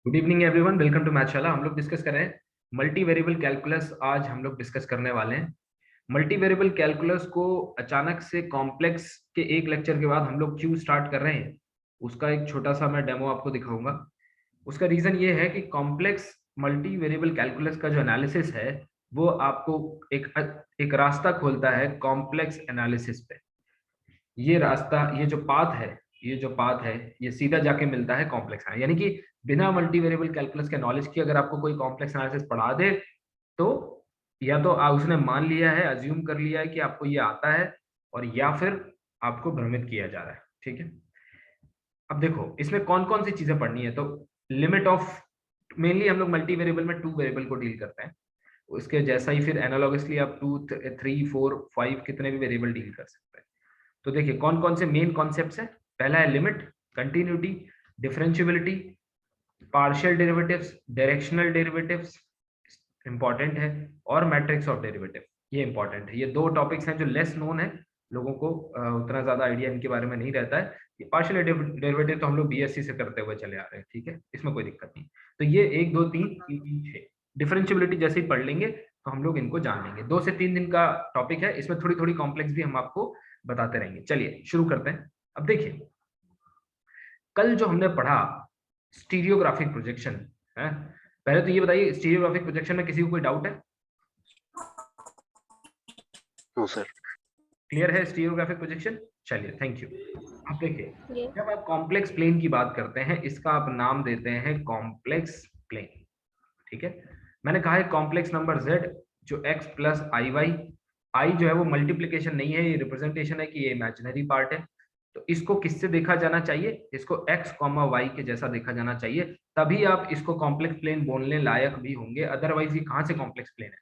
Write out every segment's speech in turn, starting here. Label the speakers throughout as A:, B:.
A: Good evening everyone, welcome to Mathshala. हम लोग discuss कर रहे हैं मल्टी वेरिएबल कैलकुलस। आज हम लोग डिस्कस करने वाले हैं मल्टी वेरिएबल कैलकुलस को। अचानक से कॉम्प्लेक्स के एक लेक्चर के बाद हम लोग क्यों स्टार्ट कर रहे हैं, उसका एक छोटा सा मैं डेमो आपको दिखाऊंगा। उसका रीजन ये है कि कॉम्प्लेक्स मल्टी वेरिएबल कैलकुलस का जो एनालिसिस है वो आपको एक रास्ता खोलता है कॉम्प्लेक्स एनालिसिस पे। ये रास्ता, ये जो पाथ है ये सीधा जाके मिलता है कॉम्प्लेक्स एनालिसिस, यानी कि बिना मल्टी वेरिएबल कैलकुलस के नॉलेज की अगर आपको कोई कॉम्प्लेक्स एनालिसिस पढ़ा दे तो या तो उसने मान लिया है, अज्यूम कर लिया है कि आपको ये आता है, और या फिर आपको भ्रमित किया जा रहा है। ठीक है, अब देखो इसमें कौन कौन सी चीजें पढ़नी है। तो लिमिट ऑफ, मेनली हम लोग मल्टी वेरिएबल में टू वेरिएबल को डील करते हैं। उसके जैसा ही फिर एनालॉगसली आप 2, 3, 4, 5 कितने भी वेरिएबल डील कर सकते हैं। तो देखिए कौन कौन से मेन कॉन्सेप्ट्स हैं। पहला है limit, continuity, differentiability, partial derivatives, directional derivatives important है, और मैट्रिक्स ऑफ डेरिवेटिव, ये इंपॉर्टेंट है। ये दो टॉपिक्स हैं जो लेस नोन है, लोगों को उतना ज्यादा आइडिया इनके बारे में नहीं रहता है। ये पार्शियल डेरिवेटिव तो हम लोग बीएससी से करते हुए चले आ रहे हैं, ठीक है, इसमें कोई दिक्कत नहीं। तो ये 1, 2, 3, 3, 6 डिफरेंशियबिलिटी जैसे ही पढ़ लेंगे तो हम लोग इनको जान लेंगे। 2 से 3 दिन का टॉपिक है, इसमें थोड़ी थोड़ी कॉम्प्लेक्स भी हम आपको बताते रहेंगे। चलिए शुरू करते हैं। अब देखिए, कल जो हमने पढ़ा स्टीरियोग्राफिक प्रोजेक्शन है, पहले तो ये बताइए स्टीरियोग्राफिक प्रोजेक्शन में किसी को कोई डाउट है?
B: No sir.
A: क्लियर है स्टीरियोग्राफिक प्रोजेक्शन? चलिए, थैंक यू। आप देखिए, जब आप कॉम्प्लेक्स प्लेन की बात करते हैं, इसका आप नाम देते हैं कॉम्प्लेक्स प्लेन। ठीक है, मैंने कहा है कॉम्प्लेक्स नंबर z जो x प्लस आई वाई, आई जो है वो मल्टीप्लीकेशन नहीं है, ये रिप्रेजेंटेशन है कि ये इमेजिनरी पार्ट है। तो इसको किससे देखा जाना चाहिए? इसको x कॉमा वाई के जैसा देखा जाना चाहिए, तभी आप इसको कॉम्प्लेक्स प्लेन बोलने लायक भी होंगे। अदरवाइज ये कहाँ से कॉम्प्लेक्स प्लेन है?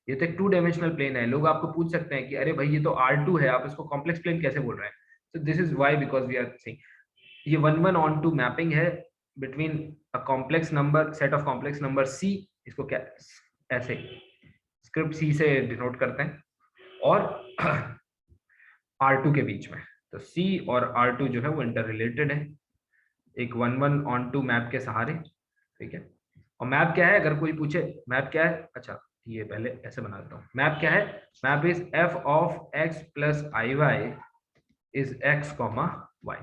A: ये तो एक 2 डायमेंशनल प्लेन है। लोग आपको पूछ सकते हैं कि अरे भाई ये तो R2 है, आप इसको कॉम्प्लेक्स प्लेन कैसे बोल रहे हैं? तो this is why, because we are saying ये 1, 1 on 2 मैपिंग है between a complex number, set of complex number C, इसको क्या ऐसे स्क्रिप्ट C से डिनोट करते हैं, और R2 के बीच में। तो C और R2 जो है वो इंटर रिलेटेड है एक 1, 1 on 2 मैप के सहारे। ठीक है, और मैप क्या है अगर कोई पूछे, मैप क्या है? अच्छा, ये पहले ऐसे बना देता हूँ। मैप क्या है? Map is f of x plus i y is x comma y.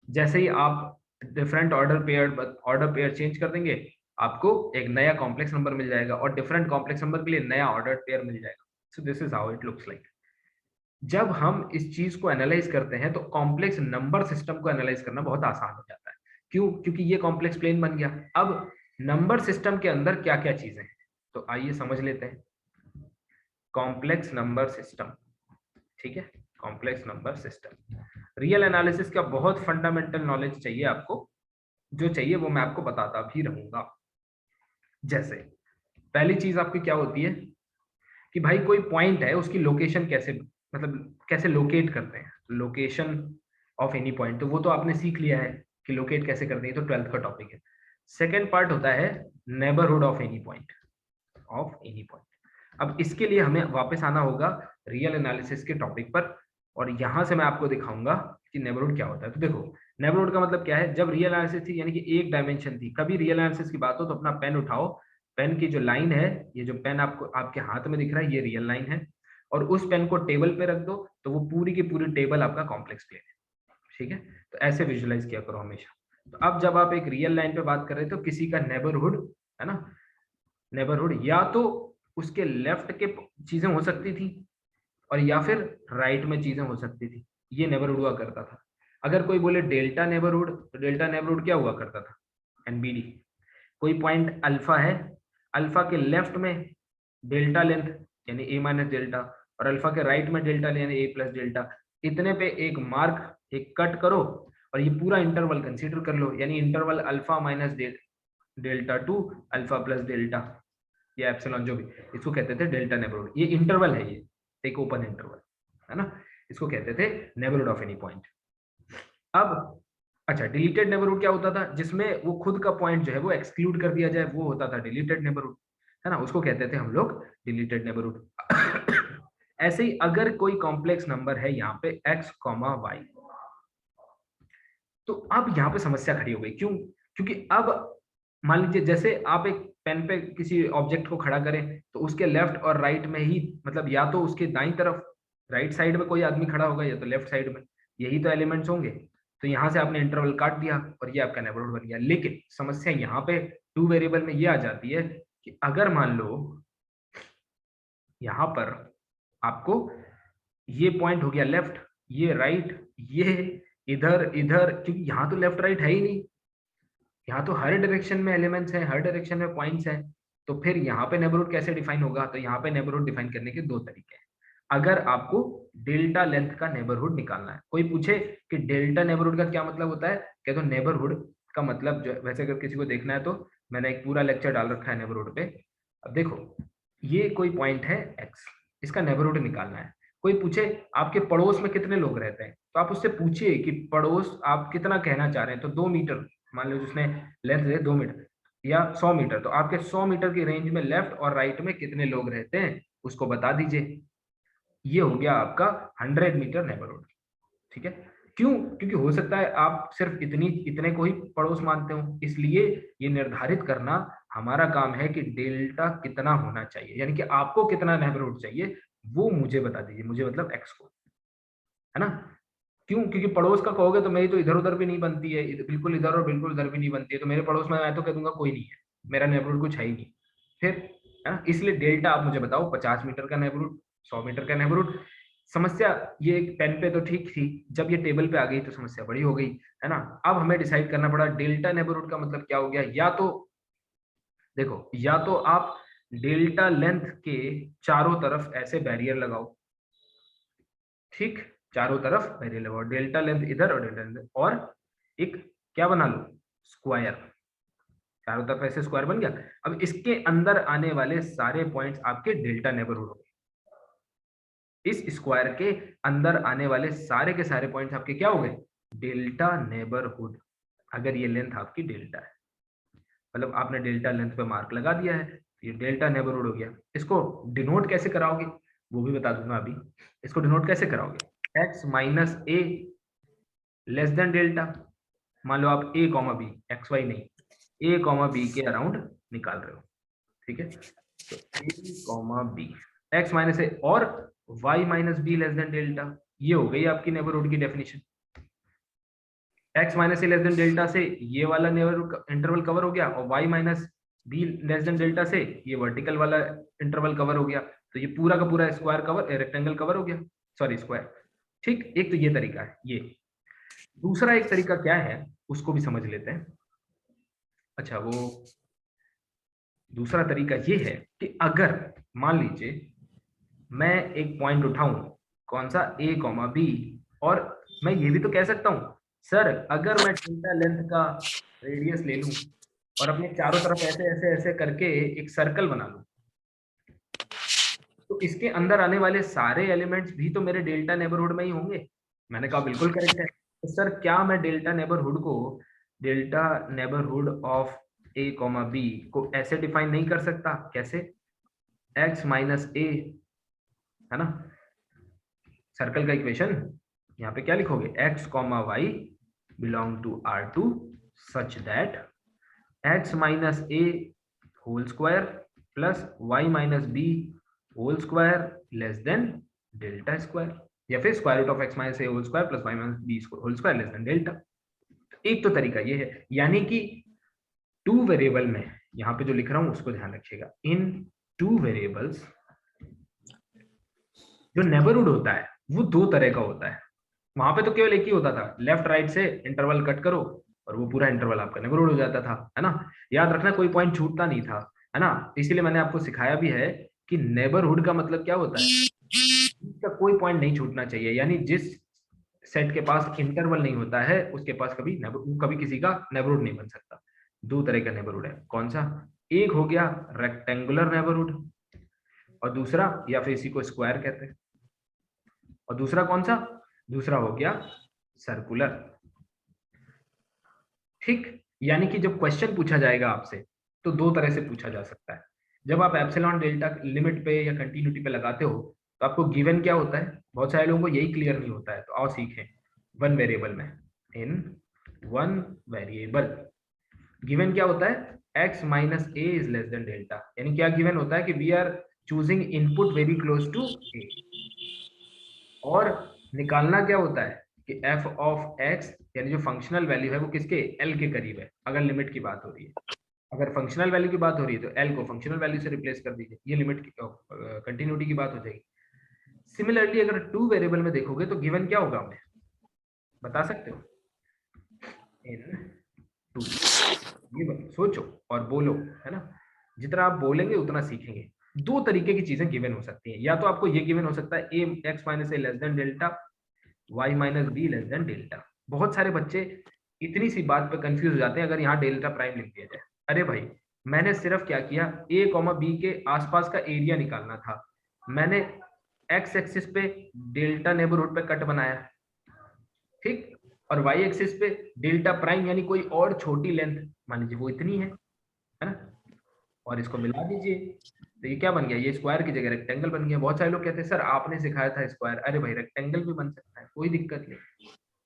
A: जैसे ही आप डिफरेंट ऑर्डर पेयर चेंज कर देंगे, आपको एक नया कॉम्प्लेक्स नंबर मिल जाएगा, और डिफरेंट कॉम्प्लेक्स नंबर के लिए नया ऑर्डर पेयर मिल जाएगा। So this is how it looks like. जब हम इस चीज को एनालाइज करते हैं तो कॉम्प्लेक्स नंबर सिस्टम को एनालाइज करना बहुत आसान हो जाता है। क्यों? क्योंकि ये कॉम्प्लेक्स प्लेन बन गया। अब नंबर सिस्टम के अंदर क्या क्या चीजें हैं, तो आइए समझ लेते हैं। कॉम्प्लेक्स नंबर सिस्टम, ठीक है, complex number system. Real analysis का बहुत फंडामेंटल नॉलेज चाहिए आपको, जो चाहिए वो मैं आपको बताता भी रहूंगा। जैसे पहली चीज आपकी क्या होती है कि भाई कोई पॉइंट है, उसकी लोकेशन कैसे, मतलब कैसे लोकेट करते हैं, लोकेशन ऑफ एनी पॉइंट, तो वो तो आपने सीख लिया है कि लोकेट कैसे करते हैं, तो 12th का टॉपिक है। सेकेंड पार्ट होता है neighbourhood of any point, of any point. अब इसके लिए हमें वापस आना होगा रियल एनालिसिस के टॉपिक पर, और यहां से मैं आपको दिखाऊंगा कि नेबरहुड क्या होता है। तो देखो, नेबरहुड का मतलब क्या है? जब रियल एनालिसिस थी, यानी कि एक डायमेंशन थी, कभी रियल एनालिसिस की बात हो तो अपना पेन उठाओ, पेन की जो लाइन है, ये जो पेन आपको आपके हाथ में दिख रहा है, ये रियल लाइन है, और उस पेन को टेबल पे रख दो तो वो पूरी की पूरी टेबल आपका कॉम्प्लेक्स प्लेन है। ठीक है, तो ऐसे विजुलाइज किया करो हमेशा। तो अब जब आप एक रियल लाइन पे बात कर रहे हो तो किसी का नेबरहुड है ना, नेबरहुड या तो उसके लेफ्ट के चीजें हो सकती थी, और या फिर राइट में चीजें हो सकती थी, ये नेबरहुड हुआ करता था। अगर कोई बोले डेल्टा नेबरहुड, तो डेल्टा नेबरहुड क्या हुआ करता था? एनबीडी। कोई पॉइंट अल्फा है, अल्फा के लेफ्ट में डेल्टा लेंथ यानी ए माइनस डेल्टा, और अल्फा के राइट में डेल्टा यानी ए प्लस डेल्टा, इतने पे एक मार्क, एक कट करो, और ये पूरा इंटरवल कंसीडर कर लो, यानी interval alpha minus delta two alpha plus delta, या एप्सिलॉन जो भी, इसको कहते थे डेल्टा नेबरहुड। ये इंटरवल है, ये एक ओपन इंटरवल है ना, इसको कहते थे नेबरहुड ऑफ एनी पॉइंट। अब अच्छा, डिलीटेड नेबरहुड क्या होता था? जिसमें वो खुद का पॉइंट जो है वो एक्सक्लूड कर दिया जाए, वो होता था डिलीटेड नेबरहुड, है ना, उसको कहते थे हम लोग डिलीटेड नेबरहुड। ऐसे ही अगर कोई कॉम्प्लेक्स नंबर है यहाँ पे x, y, तो अब यहाँ पे समस्या खड़ी हो गई। क्यों? क्योंकि अब मान लीजिए जैसे आप एक पेन पे किसी ऑब्जेक्ट को खड़ा करें तो उसके लेफ्ट और राइट में ही, मतलब या तो उसके दाईं तरफ राइट साइड में कोई आदमी खड़ा होगा या तो लेफ्ट साइड में, यही तो एलिमेंट्स होंगे। तो यहाँ से आपने इंटरवल काट दिया और ये आपका नेबरहुड बन गया। लेकिन समस्या यहाँ पे टू वेरिएबल में ये आ जाती है कि अगर मान लो यहाँ पर आपको ये पॉइंट हो गया लेफ्ट, ये राइट, ये इधर इधर, क्योंकि यहाँ तो लेफ्ट राइट है ही नहीं, यहाँ तो हर डायरेक्शन में एलिमेंट्स हैं, हर डायरेक्शन में पॉइंट्स हैं, तो फिर यहाँ पे नेबरहुड कैसे डिफाइन होगा? तो यहाँ पे नेबरहुड डिफाइन करने के दो तरीके हैं। अगर आपको डेल्टा लेंथ का नेबरहुड निकालना है, कोई पूछे कि डेल्टा नेबरहुड का क्या मतलब होता है, कह दो नेबरहुड का मतलब जो, वैसे अगर किसी को देखना है तो मैंने एक पूरा लेक्चर डाल रखा है नेबरहुड पे। अब देखो ये कोई पॉइंट है x, इसका नेबरहुड निकालना है। कोई पूछे आपके पड़ोस में कितने लोग रहते हैं, तो आप उससे पूछिए कि पड़ोस आप कितना कहना चाह रहे हैं, तो 2 मीटर मान लो, जिसने लेंथ है 2 मीटर या 100 मीटर, तो आपके 100 मीटर की रेंज में लेफ्ट और राइट में कितने लोग रहते हैं उसको बता दीजिए। ये हो गया आपका 100 मीटर नेबरहुड। ठीक है, क्यों? क्योंकि हो सकता है आप सिर्फ इतने को ही पड़ोस मानते हो, इसलिए ये निर्धारित करना हमारा काम है कि डेल्टा कितना होना चाहिए, यानी कि आपको कितना नेबरहुड चाहिए वो मुझे बता दीजिए, मुझे मतलब एक्स को, है ना। क्यों? क्योंकि पड़ोस का कहोगे तो मेरी तो इधर उधर भी नहीं बनती है, बिल्कुल इधर और बिल्कुल उधर भी नहीं बनती है, तो मेरे पड़ोस में मैं तो कह दूंगा कोई नहीं है, मेरा नेबरहुड कुछ है ही नहीं। फिर है ना, इसलिए डेल्टा आप मुझे बताओ 50 मीटर का नेबरहुड, 100 मीटर का नेबरहुड। समस्या ये पेन पे तो ठीक थी, जब ये टेबल पे आ गई तो समस्या बड़ी हो गई, है ना। अब हमें डिसाइड करना पड़ा डेल्टा नेबरहुड का मतलब क्या हो गया। या तो देखो, या तो आप डेल्टा लेंथ के चारों तरफ ऐसे बैरियर लगाओ, ठीक, चारों तरफ बैरियर लगाओ, डेल्टा लेंथ इधर और डेल्टा लेंथ, और एक क्या बना लो, स्क्वायर, चारों तरफ ऐसे स्क्वायर बन गया। अब इसके अंदर आने वाले सारे पॉइंट्स आपके डेल्टा नेबरहुड हो गए, इस स्क्वायर के अंदर आने वाले सारे के सारे पॉइंट्स आपके क्या हो गए, डेल्टा नेबरहुड। अगर ये लेंथ आपकी डेल्टा है, मतलब आपने डेल्टा लेंथ पे मार्क लगा दिया है, ये डेल्टा नेबरहुड हो गया। इसको डिनोट कैसे कराओगे वो भी बता दूंगा अभी। इसको डिनोट कैसे कराओगे, x minus a less than delta, मान लो आप a comma b, x y नहीं, a कॉमा बी के अराउंड निकाल रहे हो, ठीक है, तो a comma b x minus a और y minus b less than delta, ये हो गई आपकी नेबरहुड की definition. x minus a less than delta से ये वाला नेबरहुड इंटरवल कवर हो गया, और y minus b less than delta से ये वर्टिकल वाला इंटरवल कवर हो गया, तो ये पूरा का पूरा स्क्वायर कवर, रेक्टेंगल कवर हो गया, सॉरी स्क्वायर। ठीक, एक तो ये तरीका है। ये दूसरा एक तरीका क्या है उसको भी समझ लेते हैं। अच्छा, वो दूसरा तरीका ये है कि अगर मान लीजिए मैं एक पॉइंट उठाऊं, कौन सा, a कॉमा बी, और मैं ये भी तो कह सकता हूं सर, अगर मैं डेल्टा लेंथ का रेडियस ले लूं और अपने चारों तरफ ऐसे ऐसे ऐसे करके एक सर्कल बना लूं, तो इसके अंदर आने वाले सारे एलिमेंट्स भी तो मेरे डेल्टा नेबरहुड में ही होंगे। मैंने कहा बिल्कुल करेक्ट है। तो सर क्या मैं डेल्टा नेबरहुड को, delta neighbourhood of a comma b को ऐसे डिफाइन नहीं कर सकता? कैसे, x माइनस ए, है ना, सर्कल का इक्वेशन, यहाँ पे क्या लिखोगे, x comma y belong to R2 such that x minus a whole square plus y minus b whole square less than delta square, या फिर square root of x minus a whole square plus y minus b whole square less than delta. एक तो तरीका ये है, यानी कि two variable में यहाँ पे जो लिख रहा हूं उसको ध्यान रखिएगा, इन टू वेरिएबल्स जो नेबरहुड होता है वो दो तरह का होता है। वहां पे तो केवल एक ही होता था, लेफ्ट राइट से इंटरवल कट करो और वो पूरा इंटरवल आपका नेबरहुड हो जाता था, है ना। याद रखना कोई पॉइंट छूटता नहीं था, है ना। इसीलिए मैंने आपको सिखाया भी है कि नेबरहुड का मतलब क्या होता है, इसका कोई पॉइंट नहीं छूटना चाहिए, यानी जिस सेट के पास इंटरवल नहीं होता है उसके पास कभी किसी का नेबरहुड नहीं बन सकता। दो तरह का नेबरहुड है, कौन सा, एक हो गया रेक्टेंगुलर नेबरहुड, और दूसरा, या फिर इसी को स्क्वायर कहते हैं, और दूसरा कौन सा, दूसरा हो गया सर्कुलर। ठीक, यानी कि जब क्वेश्चन पूछा जाएगा आपसे तो दो तरह से पूछा जा सकता है। जब आप एप्सिलॉन डेल्टा लिमिट पे या कंटिन्यूटी पे लगाते हो तो आपको गिवन क्या होता है, बहुत सारे लोगों को यही क्लियर नहीं होता है, तो आओ सीखें। वन वेरिएबल में, इन वन वेरिएबल गिवन क्या होता है, x minus a is less than delta, यानी क्या गिवन होता है कि we are choosing input very close to a, और निकालना क्या होता है कि f ऑफ x यानी जो फंक्शनल वैल्यू है वो किसके, l के करीब है, अगर लिमिट की बात हो रही है। अगर फंक्शनल वैल्यू की बात हो रही है तो l को फंक्शनल वैल्यू से रिप्लेस कर दीजिए, ये लिमिट की कंटिन्यूटी की बात हो जाएगी। सिमिलरली अगर टू वेरिएबल में देखोगे तो गिवन क्या होगा, हमें बता सकते हो, इन टू, ये सोचो और बोलो, है ना, जितना आप बोलेंगे उतना सीखेंगे। दो तरीके की चीजें गिवन हो सकती हैं, या तो आपको ये गिवन हो सकता है a x minus a less than delta, y minus b less than delta. बहुत सारे बच्चे इतनी सी बात पे कंफ्यूज हो जाते हैं अगर यहाँ डेल्टा प्राइम लिख दिया जाए। अरे भाई मैंने सिर्फ क्या किया, ए कॉमा बी के आसपास का एरिया निकालना था, मैंने एक्स एक्सिस पे डेल्टा नेबरहुड पे कट बनाया, ठीक, और वाई एक्सिस पे डेल्टा प्राइम यानी कोई और छोटी लेंथ, मान लीजिए वो इतनी है ना, और इसको मिला दीजिए तो ये क्या बन गया, ये स्क्वायर की जगह रेक्टेंगल बन गया। बहुत सारे लोग कहते हैं सर आपने सिखाया था स्क्वायर, अरे भाई रेक्टेंगल भी बन सकता है, कोई दिक्कत नहीं,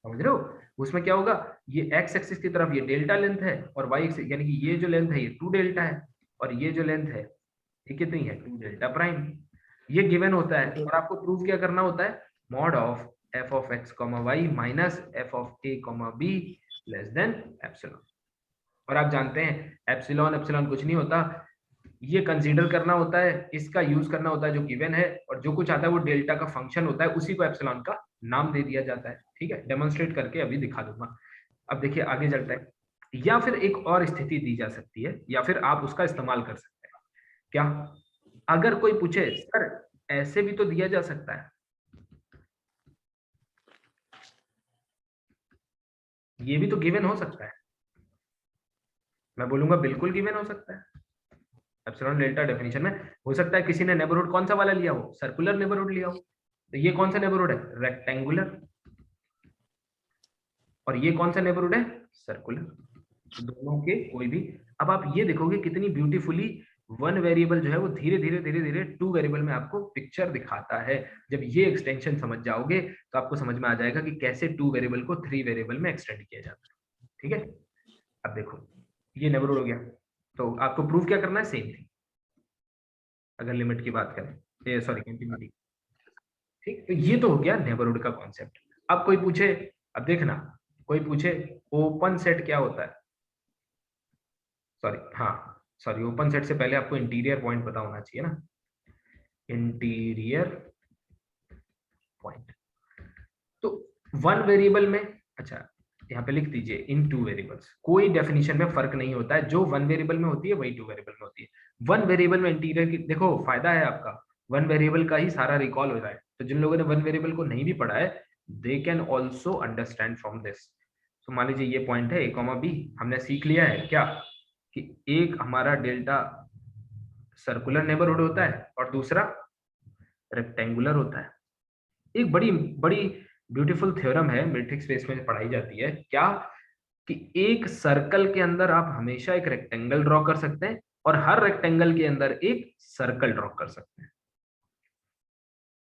A: समझ रहे हो। उसमें क्या होगा, ये एक्स एक्सिस की तरफ ये डेल्टा लेंथ है, और वाई एक्सिस यानी कि ये जो लेंथ है ये 2 डेल्टा है, और ये जो लेंथ है ये कितनी है, 2 डेल्टा प्राइम। ये गिवन होता है, और आपको प्रूव क्या करना होता है, mod of f of x comma y minus f of a comma b less than epsilon. और आप जानते हैं एप्सिलॉन एप्सिलॉन कुछ नहीं होता, ये कंसीडर करना होता है, इसका यूज करना होता है जो गिवन है, और जो कुछ आता है वो डेल्टा का फंक्शन होता है, उसी को एप्सिलॉन का नाम दे दिया जाता है। ठीक है, डेमोन्स्ट्रेट करके अभी दिखा दूंगा। अब देखिए आगे चलते हैं, या फिर एक और स्थिति दी जा सकती है, या फिर आप उसका इस्तेमाल कर सकते हैं। क्या, अगर कोई पूछे सर ऐसे भी तो दिया जा सकता है, ये भी तो गिवन हो सकता है, मैं बोलूंगा बिल्कुल गिवन हो सकता है। एप्सिलॉन डेल्टा डेफिनेशन में हो सकता है किसी ने नेबरहुड कौन सा वाला लिया हो, सर्कुलर नेबरहुड लिया हो, तो ये कौन सा नेबरहुड है, रेक्टेंगुलर, और ये कौन सा नेबरहुड है, सर्कुलर, तो दोनों के कोई भी। अब आप ये देखोगे कितनी ब्यूटीफुली वन वेरिएबल जो है वो धीरे धीरे धीरे धीरे टू वेरिएबल में आपको पिक्चर दिखाता है। जब ये एक्सटेंशन समझ जाओगे तो आपको समझ में आ जाएगा कि कैसे टू वेरिएबल को थ्री वेरिएबल में एक्सटेंड किया जाता है। ठीक है, अब देखो ये नेबरहुड हो गया, तो आपको प्रूव क्या करना है, सेम थिंग, अगर लिमिट की बात करें, सॉरी कंटिन्यूटी, ठीक, तो ये तो हो गया नेबरहुड का कॉन्सेप्ट। अब कोई पूछे, अब देखना, कोई पूछे ओपन सेट क्या होता है, सॉरी हाँ, सॉरी ओपन सेट से पहले आपको इंटीरियर पॉइंट पता होना चाहिए ना, इंटीरियर पॉइंट, तो वन वेरिएबल में, अच्छा यहाँ पे लिख दीजिए इन टू वेरिएबल्स, कोई डेफिनेशन में फर्क नहीं होता है, जो वन वेरिएबल में होती है वही टू वेरिएबल में होती है। वन वेरिएबल में इंटीरियर की देखो फायदा है आपका, वन वेरिएबल का ही सारा रिकॉल हो रहा है, तो जिन लोगों ने वन वेरिएबल को नहीं भी पढ़ा है they can also understand from this. तो मान लीजिए ये पॉइंट है ए कॉमा बी, हमने सीख लिया है क्या कि एक हमारा डेल्टा सर्कुलर नेबरहुड होता है और दूसरा रेक्टेंगुलर होता है। एक बड़ी बड़ी ब्यूटीफुल थ्योरम है, मैट्रिक्स स्पेस में पढ़ाई जाती है क्या, कि एक सर्कल के अंदर आप हमेशा एक रेक्टेंगल ड्रॉ कर सकते हैं, और हर रेक्टेंगल के अंदर एक सर्कल ड्रॉ कर सकते हैं।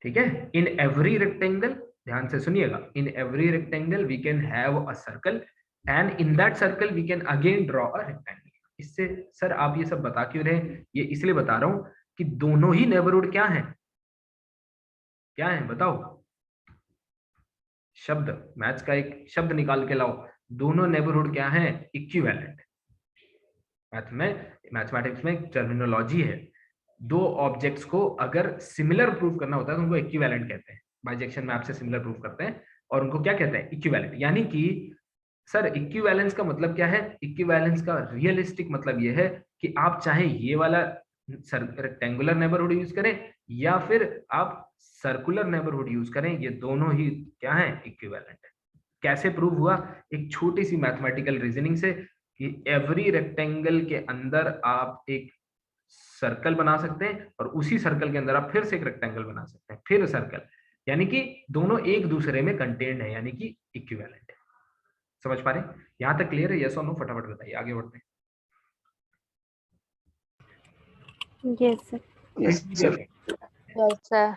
A: ठीक है, इन एवरी रेक्टेंगल, ध्यान से सुनिएगा, in every rectangle we can have a circle, and in that circle we can again draw a rectangle. इससे सर आप ये सब बता क्यों रहे हैं, ये इसलिए बता रहा हूं कि दोनों ही नेबरहुड क्या है, क्या है बताओ, शब्द, मैथ्स का एक शब्द निकाल के लाओ, दोनों नेबरहुड क्या है, इक्विवेलेंट। मैथ में, मैथमेटिक्स में एक टर्मिनोलॉजी है, दो ऑब्जेक्ट्स को अगर सिमिलर प्रूव करना होता है तो उनको इक्विवेलेंट कहते हैं, बाइजेक्शन में आपसे सिमिलर प्रूव करते हैं और उनको क्या कहते हैं, इक्विवेलेंट। यानी कि सर इक्विवेलेंस का मतलब क्या है, इक्विवेलेंस का रियलिस्टिक मतलब ये है कि आप चाहे ये वाला रेक्टेंगुलर नेबरहुड यूज करें या फिर आप सर्कुलर नेबरहुड यूज करें, ये दोनों ही क्या है, इक्विवेलेंट है। कैसे प्रूव हुआ, एक छोटी सी मैथमेटिकल रीजनिंग से, कि एवरी रेक्टेंगल के अंदर आप एक सर्कल बना सकते हैं और उसी सर्कल के अंदर आप फिर से एक रेक्टेंगल बना सकते हैं, फिर सर्कल, यानी कि दोनों एक दूसरे में कंटेन्ड है, यानी कि इक्विवेलेंट है। समझ पा रहे हैं, यहां तक क्लियर है, यस और नो, फटाफट बताइए, आगे बढ़ते हैं।
B: Yes sir.
C: Yes sir.
B: Yes sir.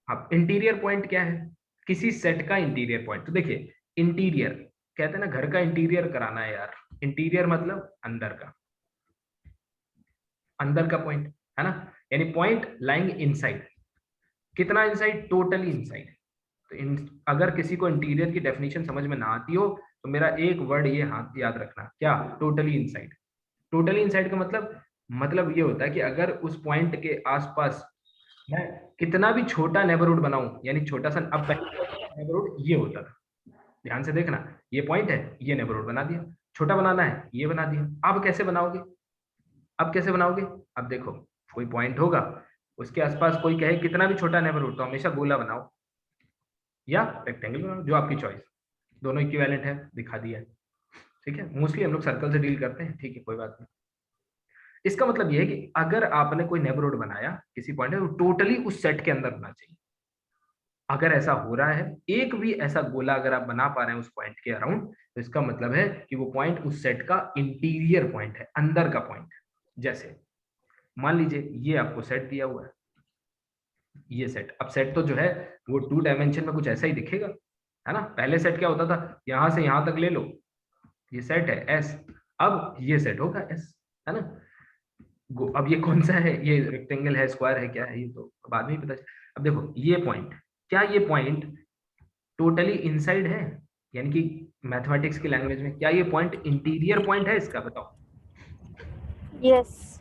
A: अब इंटीरियर पॉइंट क्या है, किसी सेट का इंटीरियर पॉइंट, तो देखिए इंटीरियर कहते हैं ना, घर का इंटीरियर कराना है यार, इंटीरियर मतलब अंदर का पॉइंट है ना, यानी पॉइंट लाइंग इनसाइड। कितना इनसाइड? Totally inside. तो अगर किसी को इंटीरियर की डेफिनेशन समझ में ना आती हो तो मेरा एक वर्ड ये हाथ याद रखना, क्या? Totally inside. टोटली इनसाइड का मतलब ये होता है कि अगर उस पॉइंट के आसपास मैं कितना भी छोटा नेबरहुड बनाऊं, यानी छोटा सा, अब पहले नेबरहुड ये होता था, ध्यान से देखना, ये पॉइंट है, ये नेबरहुड बना दिया, छोटा बनाना है ये बना दिया। अब कैसे बनाओगे? अब देखो, कोई पॉइंट होगा, उसके आसपास कोई कहे कितना भी छोटा नेबरहुड, तो हमेशा गोला बनाओ या रेक्टेंगल बनाओ, जो आपकी चॉइस। दोनों इक्विवेलेंट है, दिखा दिया है, ठीक है। मोस्टली हम लोग सर्कल से डील करते हैं, ठीक है, कोई बात नहीं। इसका मतलब यह है कि अगर आपने कोई नेबरहुड बनाया किसी पॉइंट में, तो टोटली उस सेट के अंदर होना चाहिए। अगर ऐसा हो रहा है, एक भी ऐसा गोला अगर आप बना पा रहे हैं उस पॉइंट के अराउंड, तो इसका मतलब है कि वो पॉइंट उस सेट का इंटीरियर पॉइंट है, अंदर का पॉइंट। जैसे मान लीजिए ये आपको सेट दिया हुआ है, ये सेट, अब सेट तो जो है वो 2 डायमेंशन में कुछ ऐसा ही दिखेगा, है ना। पहले सेट क्या होता था, यहां से यहां तक ले लो, ये सेट है एस, अब ये सेट होगा एस, है ना। अब ये कौन सा है, ये रेक्टेंगल है, स्क्वायर है, क्या है, ये तो बाद में ही पता चले। अब देखो ये पॉइंट, क्या ये पॉइंट टोटली इनसाइड है? यानी कि मैथमेटिक्स की लैंग्वेज में क्या ये पॉइंट इंटीरियर पॉइंट है इसका? बताओ।
B: यस,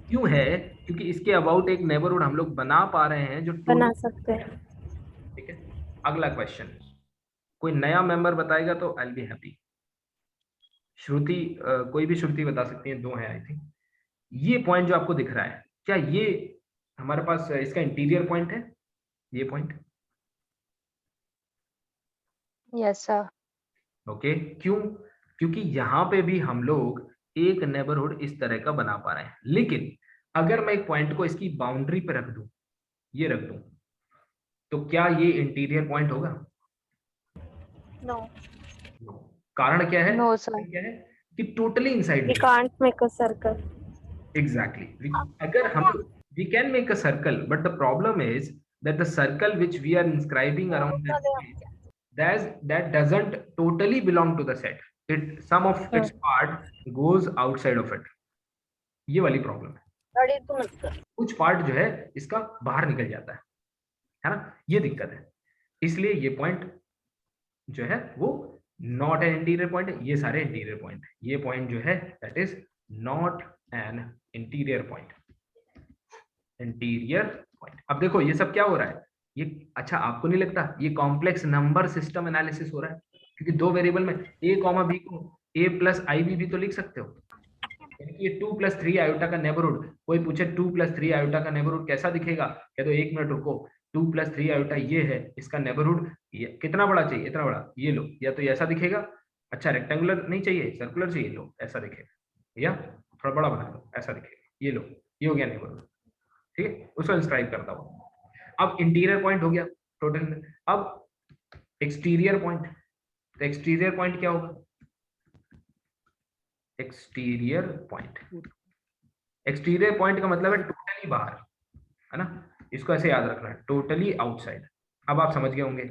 A: क्यों है? क्योंकि इसके अबाउट एक नेबरहुड हम लोग बना पा रहे हैं जो
B: बना
A: टोटल,
B: सकते हैं।
A: ठीक है। अगला क्वेश्चन, कोई नया मेंबर बताएगा तो आई विल बी हैप्पी। श्रुति, कोई भी श्रुति बता सकती है, 2 है आई थिंक। ये पॉइंट जो आपको दिख रहा है, क्या ये हमारे पास इसका इंटीरियर पॉइंट है? ये पॉइंट,
B: यस सर।
A: ओके। क्यों? क्योंकि यहाँ पे भी हम लोग एक नेबरहुड इस तरह का बना पा रहे हैं, लेकिन अगर मैं एक पॉइंट को इसकी बाउंड्री पे रख दूं, ये रख दूं, तो क्या ये इंटीरियर पॉइंट होगा?
B: No,
A: no. कारण क्या है?
B: नो सर,
A: क्या है कि टोटली इनसाइड
B: वी
A: है।
B: Can't make a circle.
A: Exactly, अगर हम we can make a circle, but the problem is that the circle which we are inscribing around that space, that doesn't totally belong to the set, it some of its part goes outside of it। ये वाली problem है, कुछ part जो है इसका बाहर निकल जाता है ना, ये दिक्कत है। इसलिए ये पॉइंट जो है वो नॉट एन इंटीरियर पॉइंट है, ये सारे इंटीरियर पॉइंट है। ये पॉइंट जो है that is not an interior point, interior point. अब देखो ये सब क्या हो रहा है, ये, अच्छा आपको नहीं लगता ये कॉम्प्लेक्स नंबर सिस्टम एनालिसिस हो रहा है? क्योंकि 2 वेरिएबल में a कॉमा b को a प्लस आई भी तो लिख सकते हो, यानी कि ये 2 प्लस 3 आयोटा का नेबरहुड, कोई पूछे 2 प्लस 3 आयोटा का नेबरहुड कैसा दिखेगा, कह दो 1 मिनट रुको, 2 प्लस 3 आयोटा ये है, इसका नेबरहुड कितना बड़ा चाहिए, इतना बड़ा, ये लो, या तो ये ऐसा दिखेगा, अच्छा रेक्टेंगुलर नहीं चाहिए, सर्कुलर चाहिए, लो ऐसा दिखेगा, या थोड़ा बड़ा बना लो, ऐसा दिखेगा, ये लो, ये हो गया नेबरहुड, ठीक है, उसको इंस्क्राइब करता हूँ। अब इंटीरियर पॉइंट हो गया टोटल। अब एक्सटीरियर पॉइंट, तो एक्सटीरियर पॉइंट क्या होगा? एक्सटीरियर पॉइंट, एक्सटीरियर पॉइंट का मतलब है टोटली बाहर, है ना। इसको ऐसे याद रखना है, टोटली आउटसाइड। अब आप समझ गए होंगे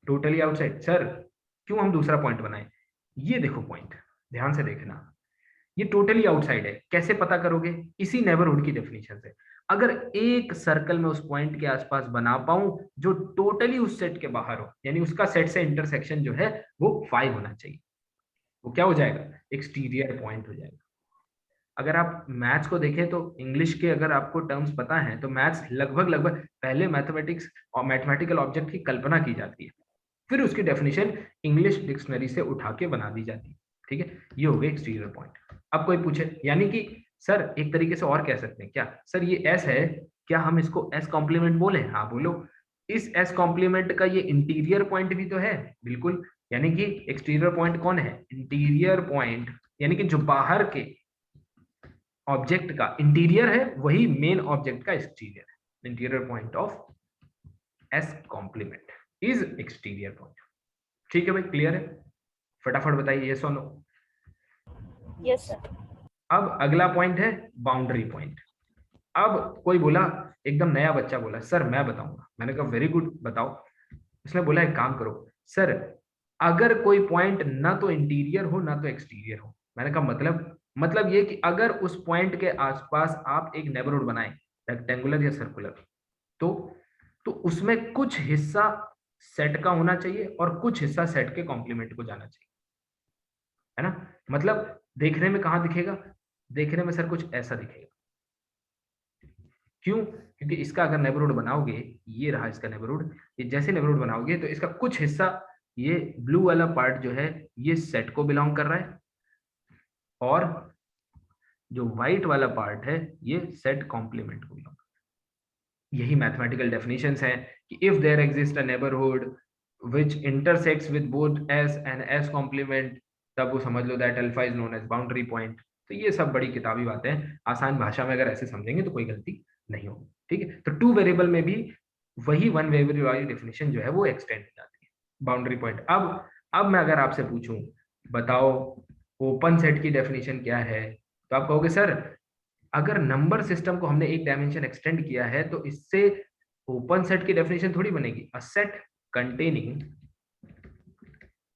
A: टोटली आउटसाइड, सर क्यों हम दूसरा पॉइंट बनाए? ये देखो पॉइंट, ध्यान से देखना, ये टोटली आउटसाइड है, कैसे पता करोगे? इसी नेबरहुड की डेफिनेशन से। अगर एक सर्कल में उस पॉइंट के आसपास बना पाऊं जो टोटली उस सेट के बाहर हो, यानी उसका सेट से इंटरसेक्शन जो है वो 5 होना चाहिए, वो क्या हो जाएगा? एक्सटीरियर पॉइंट हो जाएगा। अगर आप मैथ्स को देखें तो इंग्लिश के अगर आपको टर्म्स पता है तो मैथ्स लगभग पहले मैथमेटिक्स और मैथमेटिकल ऑब्जेक्ट की कल्पना की जाती है, फिर उसकी डेफिनेशन इंग्लिश डिक्शनरी से उठा के बना दी जाती है, ठीक है। ये हो गया एक्सटीरियर पॉइंट। अब कोई पूछे, यानी कि सर एक तरीके से और कह सकते हैं क्या, सर ये एस है, क्या हम इसको एस कॉम्प्लीमेंट बोले? हाँ बोलो, इस एस कॉम्प्लीमेंट का ये इंटीरियर पॉइंट भी तो है, बिल्कुल। यानी कि एक्सटीरियर पॉइंट कौन है? इंटीरियर पॉइंट, यानी कि जो बाहर के ऑब्जेक्ट का इंटीरियर है वही मेन ऑब्जेक्ट का एक्सटीरियर है। Interior point of s complement is exterior point. ठीक है भाई, क्लियर है? फटाफट बताइए यस और नो।
B: Yes sir.
A: अब अगला पॉइंट है बाउंड्री पॉइंट। अब कोई बोला, एकदम नया बच्चा बोला, सर मैं बताऊंगा। मैंने कहा वेरी गुड, बताओ। उसने बोला एक काम करो सर, अगर कोई पॉइंट ना तो इंटीरियर हो ना तो एक्सटीरियर हो, मैंने कहा मतलब ये कि अगर उस पॉइंट के आसपास आप एक नेबरहुड बनाएं, रेक्टेंगुलर या सर्कुलर, तो उसमें कुछ हिस्सा सेट का होना चाहिए और कुछ हिस्सा सेट के कॉम्प्लीमेंट को जाना चाहिए, है ना। मतलब देखने में कहाँ दिखेगा, देखने में सर कुछ ऐसा दिखेगा। क्यों? क्योंकि इसका अगर नेबरहुड बनाओगे, ये रहा इसका नेबरहुड, ये जैसे नेबरहुड बनाओगे तो इसका कुछ हिस्सा, ये ब्लू वाला पार्ट जो है ये सेट को बिलोंग कर रहा है, और जो व्हाइट वाला पार्ट है ये सेट कॉम्प्लीमेंट को बिलोंग। यही मैथमेटिकल डेफिनेशंस हैं कि if there exist a neighbourhood which intersects with both S and S complement, तब वो समझ लो that alpha is known as boundary point. तो ये सब बड़ी किताबी बातें हैं, आसान भाषा में अगर ऐसे समझेंगे तो कोई गलती नहीं होगी, ठीक है। तो टू वेरिएबल में भी वही वन वेरिएबल वाली डेफिनेशन जो है वो एक्सटेंड हो जाती है, बाउंड्री पॉइंट। अब मैं अगर आपसे पूछूं, बताओ ओपन सेट की डेफिनेशन क्या है, तो आप कहोगे सर अगर नंबर सिस्टम को हमने एक डायमेंशन एक्सटेंड किया है तो इससे ओपन सेट की डेफिनेशन थोड़ी बनेगी। अ सेट कंटेनिंग,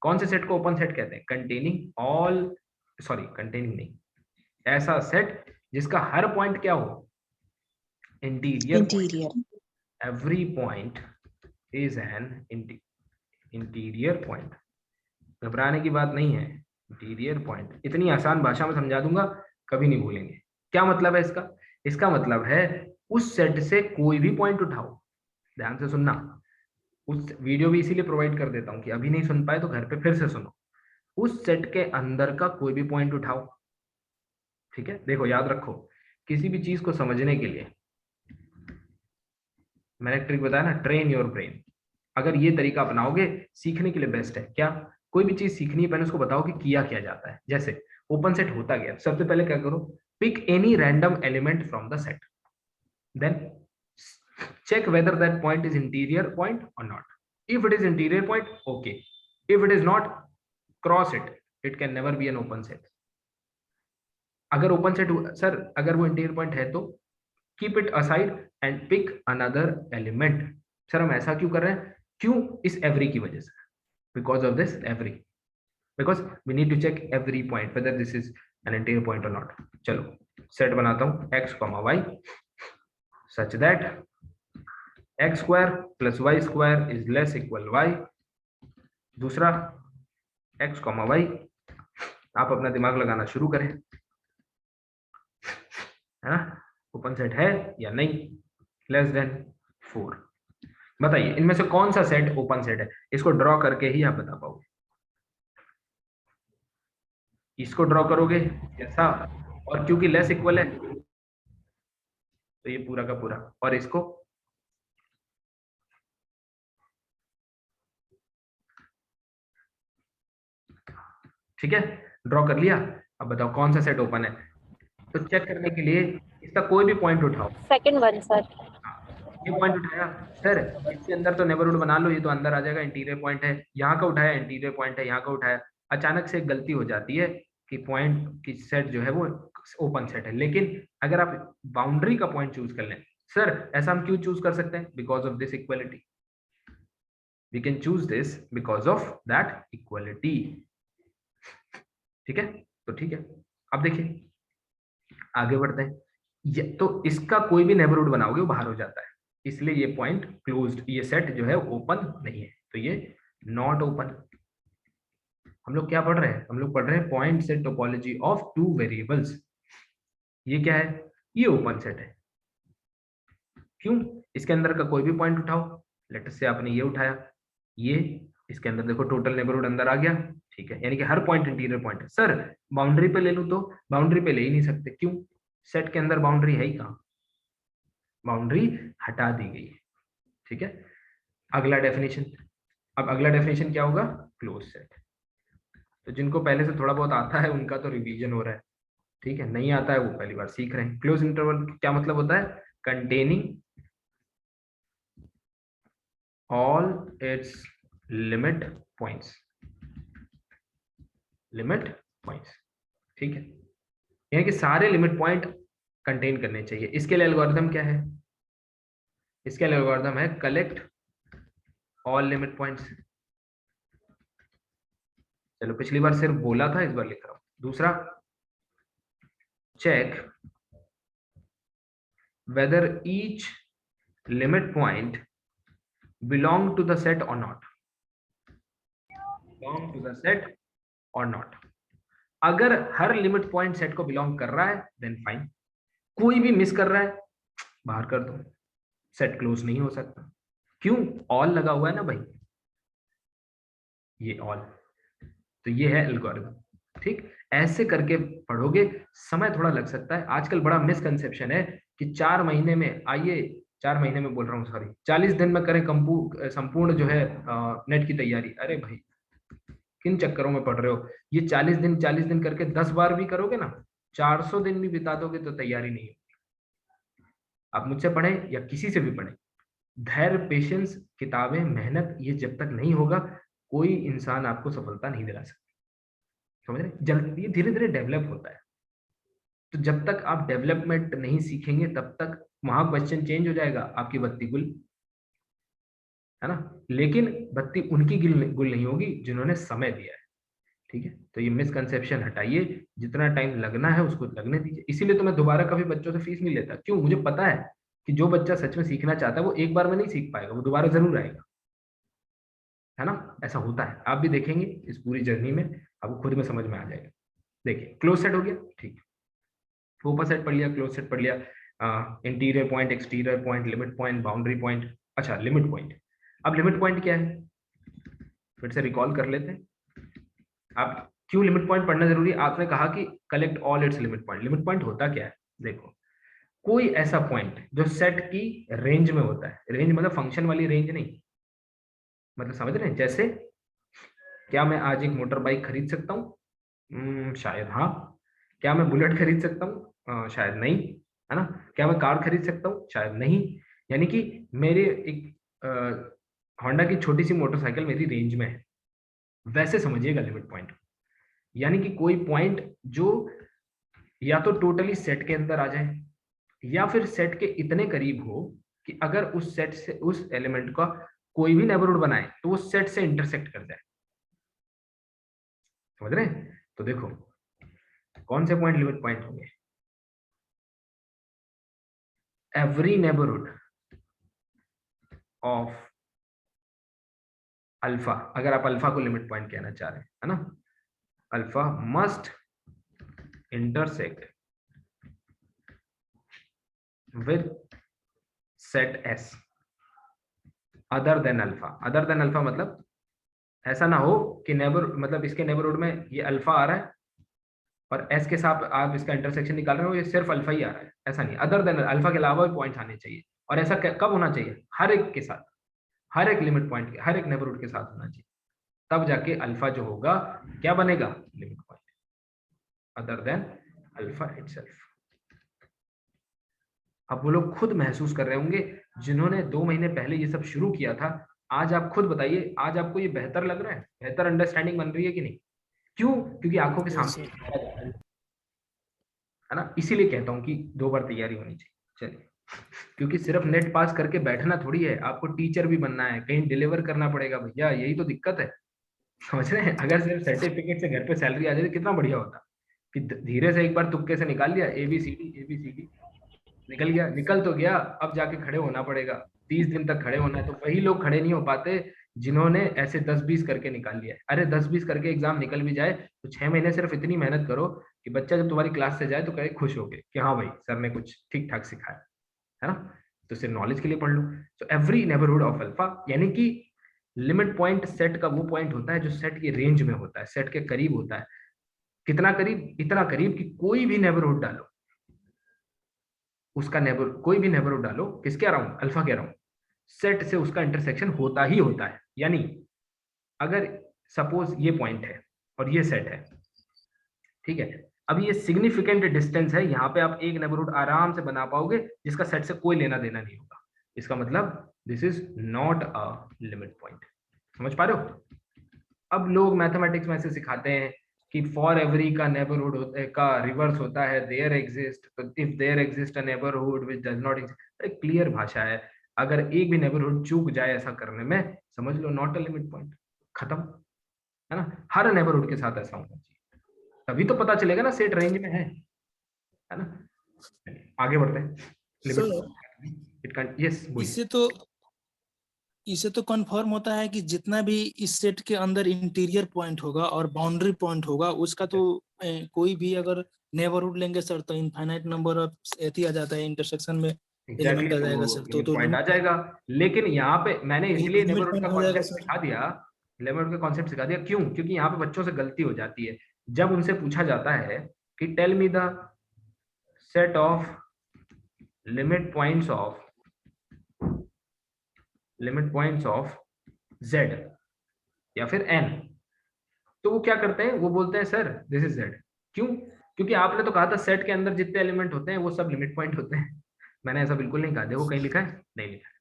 A: कौन से सेट को ओपन सेट कहते हैं? कंटेनिंग ऑल, सॉरी कंटेनिंग नहीं, ऐसा सेट जिसका हर पॉइंट क्या हो, interior point. Every point is an interior point. घबराने की बात नहीं है, इंटीरियर पॉइंट। इतनी आसान भाषा में समझा दूंगा, कभी नहीं भूलेंगे। क्या मतलब है इसका? इसका मतलब है उस सेट से कोई भी पॉइंट उठाओ, ध्यान से सुनना, उस वीडियो भी इसीलिए प्रोवाइड कर देता हूं कि अभी नहीं सुन पाए तो घर पे फिर से सुनो। उस सेट के अंदर का कोई भी पॉइंट उठाओ, ठीक है। देखो याद रखो, किसी भी चीज को समझने के लिए मैंने एक ट्रिक बताया ना, ट्रेन योर ब्रेन। अगर ये तरीका अपनाओगे सीखने के लिए बेस्ट है। क्या? कोई भी चीज सीखनी है पहले उसको बताओ कि किया क्या जाता है। जैसे ओपन सेट होता गया, सबसे पहले क्या करो, pick any random element from the set, then check whether that point is interior point or not. If it is interior point, okay. If it is not, cross it. It can never be an open set. अगर open set sir अगर वो interior point है तो keep it aside and pick another element. Sir हम ऐसा क्यों कर रहे हैं? क्यों? इस एवरी की वजह से, because of this every, because we need to check every point whether this is an interior point और नॉट। चलो सेट बनाता हूं x, y such that x square plus y square is less equal y। दूसरा x, y, आप अपना दिमाग लगाना शुरू करें, है ना, ओपन सेट है या नहीं, लेस देन 4। बताइए इनमें से कौन सा सेट ओपन सेट है? इसको ड्रॉ करके ही आप बता पाओगे। इसको ड्रॉ करोगे ऐसा, और क्योंकि लेस इक्वल है तो ये पूरा का पूरा, और इसको ठीक है ड्रॉ कर लिया। अब बताओ कौन सा सेट ओपन है? तो चेक करने के लिए इसका कोई भी पॉइंट उठाओ।
B: Second one sir.
A: ये पॉइंट उठाया सर, इसके अंदर तो नेबरहुड बना लो, ये तो अंदर आ जाएगा, इंटीरियर पॉइंट है। यहाँ का उठाया इंटीरियर पॉइंट है, यहाँ का उठाया। अचानक से एक गलती हो जाती है कि पॉइंट की सेट जो है वो ओपन सेट है, लेकिन अगर आप बाउंड्री का पॉइंट चूज कर लें, सर ऐसा हम क्यों चूज कर सकते हैं? Because of this equality, we can choose this because of that equality, ठीक है। तो ठीक है, अब देखिए आगे बढ़ते हैं। ये तो इसका कोई भी नेबरहुड बनाओगे वो बाहर हो जाता है, इसलिए ये पॉइंट क्लोज्ड, ये सेट जो है ओपन नहीं है, तो ये नॉट ओपन। हम लोग क्या पढ़ रहे हैं? हम लोग पढ़ रहे हैं point set topology of two variables. ये क्या है? ये ओपन सेट है। क्यों? इसके अंदर का कोई भी पॉइंट उठाओ, लेट्स से आपने ये उठाया, ये इसके अंदर देखो टोटल नेबरहुड अंदर आ गया, ठीक है, यानी कि हर पॉइंट इंटीरियर पॉइंट है। सर बाउंड्री पे ले लूं तो बाउंड्री पे ले ही नहीं सकते, क्यों? सेट के अंदर बाउंड्री है ही कहां, बाउंड्री हटा दी गई है, ठीक है। अगला डेफिनेशन, अब अगला डेफिनेशन क्या होगा? Close set. तो जिनको पहले से थोड़ा बहुत आता है उनका तो रिवीजन हो रहा है, ठीक है, नहीं आता है वो पहली बार सीख रहे हैं। क्लोज इंटरवल क्या मतलब होता है? Containing all it's limit points, limit points, ठीक है, यानी कि सारे लिमिट पॉइंट कंटेन करने चाहिए। इसके लिए एल्गोरिथम क्या है? इसके लिए एल्गोरिथम है कलेक्ट ऑल लिमिट पॉइंट्स। चलो पिछली बार सिर्फ बोला था, इस बार लिख रहा हूं, दूसरा, check whether each limit point belong to the set or not, belong to the set or not. अगर हर लिमिट पॉइंट सेट को बिलोंग कर रहा है देन फाइन, कोई भी मिस कर रहा है बाहर कर दो, सेट क्लोज नहीं हो सकता। क्यों? ऑल लगा हुआ है ना भाई, ये ऑल, तो ये है एल्गोरिथम। ठीक, ऐसे करके पढ़ोगे, समय थोड़ा लग सकता है। आजकल बड़ा मिसकंसेप्शन है कि 4 महीने में, आइए 4 महीने में बोल रहा हूँ, सॉरी 40 दिन में करें संपूर्ण जो है नेट की तैयारी। अरे भाई किन चक्करों में पढ़ रहे हो? ये 40 दिन करके 10 बार भी करोगे ना, 400 दिन भी बिता दोगे तो तैयारी नहीं होगी। आप मुझसे पढ़ें या किसी से भी पढ़ें, धैर्य, पेशेंस, किताबें, मेहनत, ये जब तक नहीं होगा कोई इंसान आपको सफलता नहीं दिला सकता। समझ रहे? जल्दी, ये धीरे धीरे डेवलप होता है। तो जब तक आप डेवलपमेंट नहीं सीखेंगे तब तक वहां क्वेश्चन चेंज हो जाएगा, आपकी बत्ती गुल, है ना? लेकिन बत्ती उनकी गुल नहीं होगी जिन्होंने समय दिया है। ठीक है, तो ये मिसकंसेप्शन हटाइए, जितना टाइम लगना है उसको लगने दीजिए। इसीलिए तो मैं दोबारा कभी बच्चों से फीस नहीं लेता। क्यों? मुझे पता है कि जो बच्चा सच में सीखना चाहता है वो एक बार में नहीं सीख पाएगा, वो दोबारा जरूर आएगा, है ना? ऐसा होता है, आप भी देखेंगे इस पूरी जर्नी में, आपको खुद में समझ में आ जाएगा। देखिए, क्लोज सेट हो गया, ठीक, ओपन सेट पढ़ लिया, क्लोज सेट पढ़ लिया, interior point, exterior point, limit point, boundary point. अच्छा, लिमिट पॉइंट, अब लिमिट पॉइंट क्या है फिर से रिकॉल कर लेते हैं। आप क्यों लिमिट पॉइंट पढ़ना जरूरी है? आपने कहा कि collect all it's limit point. Limit point होता क्या है? देखो, कोई ऐसा पॉइंट जो सेट की रेंज में होता है, रेंज मतलब फंक्शन वाली रेंज नहीं, मतलब समझ रहे हैं? जैसे क्या मैं आज एक मोटर बाइक खरीद सकता हूँ? शायद हाँ। क्या मैं बुलेट खरीद सकता हूँ? शायद नहीं, है ना? क्या मैं कार खरीद सकता हूँ? शायद नहीं। यानी कि मेरे एक होंडा की छोटी सी मोटरसाइकिल मेरी रेंज में है, वैसे समझिएगा लिमिट पॉइंट। यानी कि कोई पॉइंट जो या तो टोटली सेट के अंदर आ जाए या फिर सेट के इतने करीब हो कि अगर उस सेट से, उस एलिमेंट का कोई भी नेबरहुड बनाए तो वो सेट से इंटरसेक्ट कर जाए। समझ रहे हैं? तो देखो कौन से पॉइंट लिमिट पॉइंट होंगे? एवरी नेबरहुड ऑफ अल्फा, अगर आप अल्फा को लिमिट पॉइंट कहना चाह रहे हैं, है ना, alpha must intersect with set S other than alpha. Other than alpha मतलब ऐसा ना हो कि नेबर, मतलब इसके नेबरहुड में ये अल्फा आ रहा है और एस के साथ आप इसका इंटरसेक्शन निकाल रहे हो, ये सिर्फ अल्फा ही आ रहा है, ऐसा नहीं। अदर देन अल्फा के अलावा भी पॉइंट्स आने चाहिए। और ऐसा कब होना चाहिए? हर एक के साथ, हर एक लिमिट पॉइंट के, हर एक नेबरहुड के साथ होना चाहिए, तब जाके अल्फा जो होगा क्या बनेगा? Limit point other than alpha itself. अब वो लोग खुद महसूस कर रहे होंगे जिन्होंने 2 महीने पहले ये सब शुरू किया था। आज आप खुद बताइए, आज आपको ये बेहतर लग रहा है? बेहतर अंडरस्टैंडिंग बन रही है कि नहीं? क्यों? क्योंकि आंखों के सामने है ना। इसीलिए कहता हूँ कि 2 बार तैयारी होनी चाहिए। चलिए, क्योंकि सिर्फ नेट पास करके बैठना थोड़ी है, आपको टीचर भी बनना है, कहीं डिलीवर करना पड़ेगा भैया, यही तो दिक्कत है। समझ रहे हैं? अगर सिर्फ सर्टिफिकेट से घर पे सैलरी आ जाए तो कितना बढ़िया होता कि धीरे से एक बार तुक्के से निकाल लिया, ABCD निकल गया, निकल तो गया, अब जाके खड़े होना पड़ेगा, 30 दिन तक खड़े होना है। तो वही लोग खड़े नहीं हो पाते जिन्होंने ऐसे 10-20 करके निकाल लिया है। अरे 10-20 करके एग्जाम निकल भी जाए तो 6 महीने सिर्फ इतनी मेहनत करो कि बच्चा जब तुम्हारी क्लास से जाए तो कहे खुश हो गए कि हाँ भाई सर ने कुछ ठीक ठाक सिखाया, है ना। तो सिर्फ नॉलेज के लिए पढ़ लो। तो एवरी नेबरहुड ऑफ अल्फा, यानी कि लिमिट पॉइंट सेट का वो पॉइंट होता है जो सेट की रेंज में होता है, सेट के करीब होता है। कितना करीब? इतना करीब कि कोई भी नेबरहुड डालो, उसका नेबर, कोई भी नेबरहुड डालो, किसके अराउंड? अल्फा के अराउंड, सेट से उसका इंटरसेक्शन होता ही होता है। यानी अगर सपोज ये पॉइंट है और ये सेट है, ठीक है, अब ये सिग्निफिकेंट डिस्टेंस है, यहाँ पे आप एक नेबरहुड आराम से बना पाओगे जिसका सेट से कोई लेना देना नहीं होगा। इसका मतलब this is not a limit point. समझ पा रहे हो? अब लोग मैथमेटिक्स में ऐसे सिखाते हैं कि फॉर एवरी का नेबरहुड का रिवर्स होता है there exist, if there exist a neighbourhood which does not exist. एक क्लियर भाषा है, अगर एक भी नेबरहुड चूक जाए ऐसा करने में, समझ लो नॉट अ लिमिट पॉइंट, खत्म, है ना। हर नेबरहुड के साथ ऐसा होना चाहिए, तभी तो पता चलेगा ना सेट रेंज में है ना। आगे बढ़ते हैं।
C: सर
A: लिमिट यस
C: इससे तो कंफर्म होता है कि जितना भी इस सेट के अंदर इंटीरियर पॉइंट होगा और बाउंड्री पॉइंट होगा उसका तो कोई भी अगर नेबरहुड लेंगे सर तो इनफाइनाइट नंबर ऑफ एथी आ जाता है, इंटरसेक्शन में एलिमेंट आ जाएगा सर। तो
A: पॉइंट आ जाएगा। लेकिन यहाँ पे मैंने इसलिए
C: लिमिट
A: नेबरहुड का
C: पॉइंट हो जाएगा
A: कॉन्सेप्ट
C: सर।
A: सिखा दिया, नेबरहुड का कॉन्सेप्ट सिखा दिया क्यों? क्योंकि यहाँ पे बच्चों से गलती हो जाती है। जब उनसे पूछा जाता है कि tell me the set of limit points of z या फिर n, तो वो क्या करते हैं? वो बोलते हैं सर दिस इज z। क्यों? क्योंकि आपने तो कहा था सेट के अंदर जितने एलिमेंट होते हैं वो सब लिमिट पॉइंट होते हैं। मैंने ऐसा बिल्कुल नहीं कहा। देखो कहीं लिखा है? नहीं लिखा है।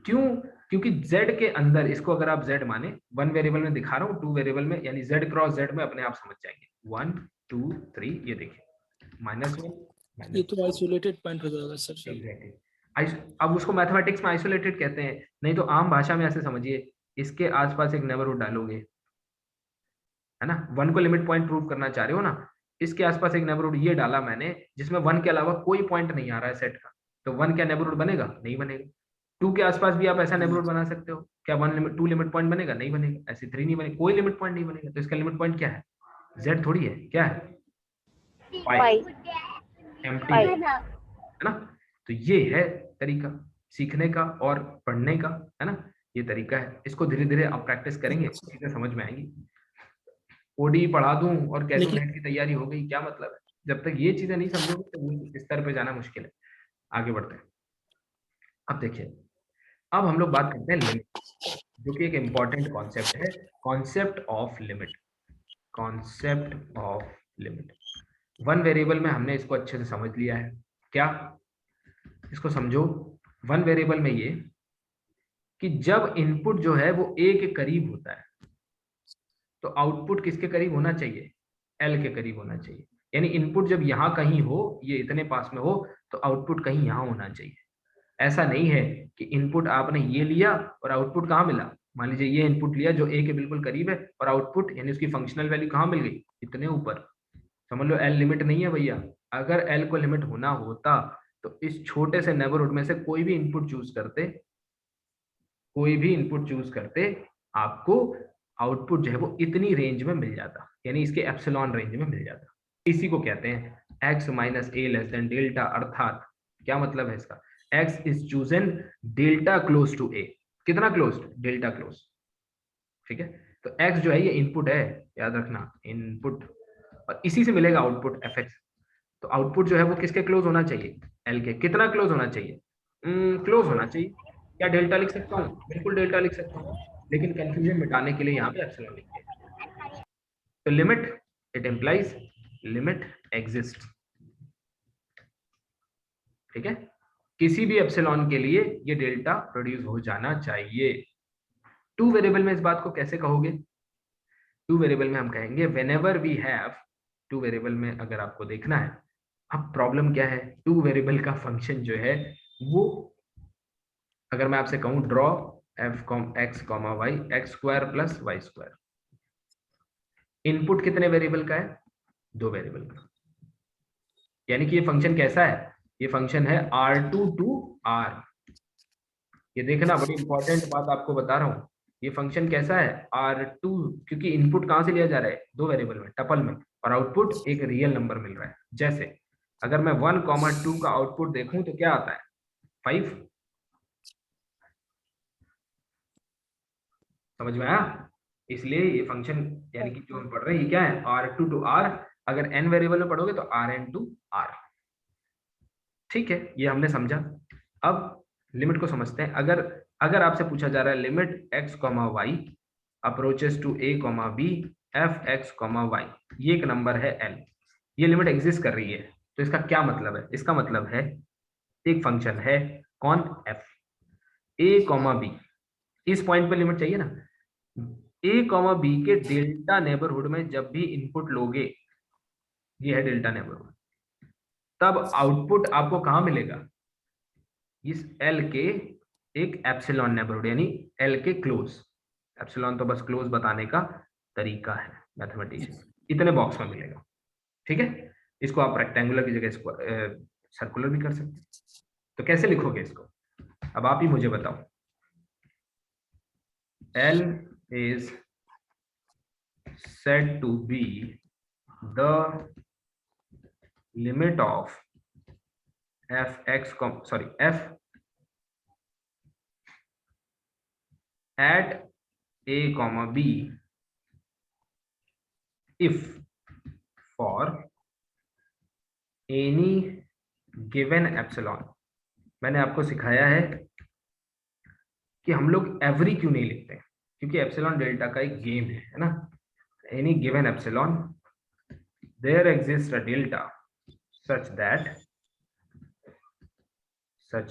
A: क्यों? क्योंकि z के अंदर, इसको अगर आप z माने, 1 वेरिएबल में दिखा रहा हूँ, 2 वेरिएबल में, यानी z क्रॉस z में अपने आप समझ जाएंगे। 1 2 3, ये देखिए -1
C: ये तो आइसोलेटेड पॉइंट हो जाएगा सर।
A: एग्जैक्टली। अब उसको मैथमेटिक्स में आइसोलेटेड कहते हैं, नहीं तो आम भाषा में ऐसे समझिए, इसके आसपास एक नेबरहुड डालोगे, है ना, 1 को लिमिट पॉइंट प्रूव करना चाह रहे हो ना, इसके आसपास एक नेबरहुड ये डाला मैंने जिसमें 1 के अलावा कोई पॉइंट नहीं आ रहा है सेट का, तो 1 क्या नेबरहुड बनेगा? नहीं बनेगा। 2 के आसपास भी आप ऐसा नेबरहुड बना सकते हो, क्या 2 लिमिट पॉइंट बनेगा? नहीं बनेगा। ऐसे 3 नहीं बनेगा, कोई लिमिट पॉइंट नहीं बनेगा। तो इसका लिमिट पॉइंट क्या है? z थोड़ी है, क्या है? पाई, एम्प्टी, है ना। तो ये है तरीका सीखने का और पढ़ने का, है ना, ये तरीका है। इसको धीरे धीरे आप प्रैक्टिस करेंगे, चीजें समझ में आएंगी। ओडी पढ़ा दूं और कह दूं नेट की तैयारी हो गई, क्या मतलब है? जब तक ये चीजें नहीं समझोगे तो इस स्तर पे जाना मुश्किल है। आगे बढ़ते हैं। अब देखिए, अब हम लोग बात करते हैं लिमिट, जो कि एक इंपॉर्टेंट कॉन्सेप्ट है। Concept of limit, concept of limit. 1 variable में हमने इसको अच्छे से समझ लिया है। क्या? इसको समझो। 1 वेरिएबल में ये कि जब इनपुट जो है वो a के करीब होता है तो आउटपुट किसके करीब होना चाहिए? l के करीब होना चाहिए। यानी इनपुट जब यहाँ कहीं हो, ये इतने पास में हो, तो आउटपुट कहीं यहाँ होना चाहिए। ऐसा नहीं है कि इनपुट आपने ये लिया और आउटपुट कहाँ मिला। मान लीजिए ये इनपुट लिया जो a के बिल्कुल करीब है और आउटपुट यानी उसकी फंक्शनल वैल्यू कहाँ मिल गई? इतने ऊपर। समझ लो l लिमिट नहीं है भैया। अगर l को लिमिट होना होता तो इस छोटे से नेबरहुड में से कोई भी इनपुट चूज करते, आपको आउटपुट जो है वो इतनी रेंज में मिल जाता, यानी इसके एप्सिलॉन रेंज में मिल जाता। इसी को कहते हैं x minus a less than delta. अर्थात क्या मतलब है इसका? x is chosen delta close to a। कितना क्लोज? Delta close. ठीक है, तो x जो है ये इनपुट है, याद रखना, इनपुट, और इसी से मिलेगा आउटपुट fx। तो आउटपुट जो है वो किसके क्लोज होना चाहिए? l के। कितना क्लोज होना चाहिए? क्लोज होना चाहिए। क्या डेल्टा लिख सकता हूँ? बिल्कुल डेल्टा लिख सकता हूँ, लेकिन कंफ्यूजन मिटाने के लिए यहाँ पे एप्सिलॉन लिखते हैं। तो limit, it implies limit exist. ठीक है, किसी भी एप्सिलॉन के लिए ये डेल्टा प्रोड्यूस हो जाना चाहिए। 2 वेरिएबल में इस बात को कैसे कहोगे? 2 वेरिएबल में हम कहेंगे व्हेनेवर वी हैव, 2 वेरिएबल में अगर आपको देखना है, अब प्रॉब्लम क्या है? 2 वेरिएबल का फंक्शन जो है वो, अगर मैं आपसे कहूं draw f x y x square plus y square, input कितने वेरिएबल का है? 2 वेरिएबल का। यानी कि ये फंक्शन कैसा है? ये फंक्शन है R2 टू R। ये देखना, बड़ी इंपॉर्टेंट बात आपको बता रहा हूं। ये फंक्शन कैसा है? R2, क्योंकि इनपुट कहां से लिया जा रहा है? 2 वेरिएबल में, टपल में, और आउटपुट एक रियल नंबर मिल रहा है। जैसे अगर मैं 1,2 का आउटपुट देखूं तो क्या आता है? 5। समझ में आया? इसलिए ये फंक्शन, यानी कि जो हम पढ़ रहे हैं, ये क्या है? R2 to R। अगर n वेरिएबल में पढ़ोगे तो Rn टू R। ठीक है, ये हमने समझा। अब लिमिट को समझते हैं। अगर आपसे पूछा जा रहा है limit x, y approaches to a, b f x, y, ये एक नंबर है l, ये लिमिट एग्जिस्ट कर रही है, तो इसका क्या मतलब है? इसका मतलब है एक फंक्शन है, कौन? f, a, b, इस पॉइंट पे लिमिट चाहिए ना। a, b के डेल्टा नेबरहुड में जब भी इनपुट लोगे, ये है डेल्टा नेबरहुड, तब आउटपुट आपको कहां मिलेगा? इस l के एक एप्सिलॉन नेबरहुड, यानी l के क्लोज। एप्सिलॉन तो बस क्लोज बताने का तरीका है मैथमेटिशियन। इतने बॉक्स में मिलेगा। ठीक है, इसको आप रेक्टेंगुलर की जगह सर्कुलर भी कर सकते हैं। तो कैसे लिखोगे इसको, अब आप ही मुझे बताओ। L is said to be the limit of f at a comma b if for any given epsilon। मैंने आपको सिखाया है कि हम लोग एवरी क्यों नहीं लिखते हैं, क्योंकि एप्सिलॉन डेल्टा का एक गेम है ना। Any given epsilon there exist a delta such